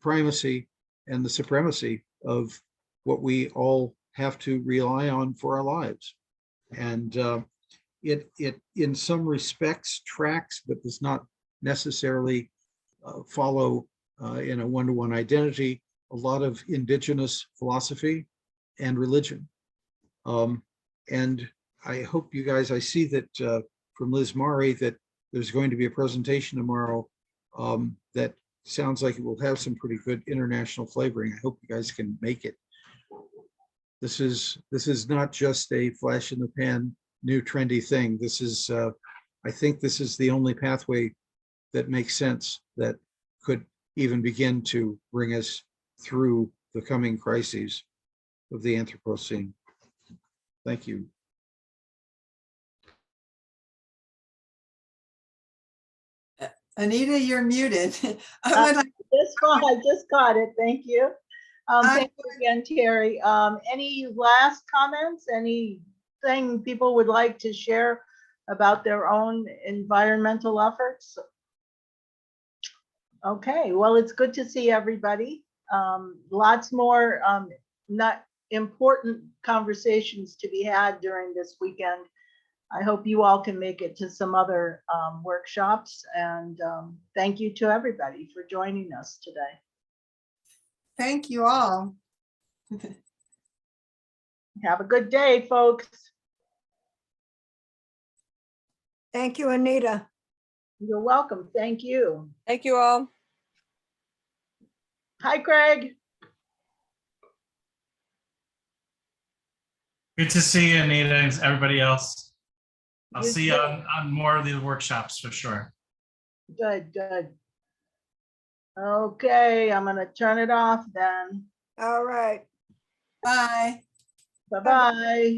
primacy and the supremacy of what we all have to rely on for our lives. And it in some respects tracks, but does not necessarily follow in a one-to-one identity a lot of indigenous philosophy and religion. And I hope you guys, I see that from Liz Mari that there's going to be a presentation tomorrow that sounds like it will have some pretty good international flavoring. I hope you guys can make it. This is not just a flash in the pan, new trendy thing. This is, I think this is the only pathway that makes sense that could even begin to bring us through the coming crises of the Anthropocene. Thank you. Anita, you're muted. I just caught it. Thank you. Thank you again, Terry. Any last comments? Anything people would like to share about their own environmental efforts? Okay, well, it's good to see everybody. Lots more not important conversations to be had during this weekend. I hope you all can make it to some other workshops, and thank you to everybody for joining us today. Thank you all. Have a good day, folks. Thank you, Anita. You're welcome. Thank you. Thank you all. Hi, Craig. Good to see you, Anita, and everybody else. I'll You see you too. on more of the workshops for sure. Good, good. Okay, I'm gonna turn it off then. All right. Bye. Bye-bye.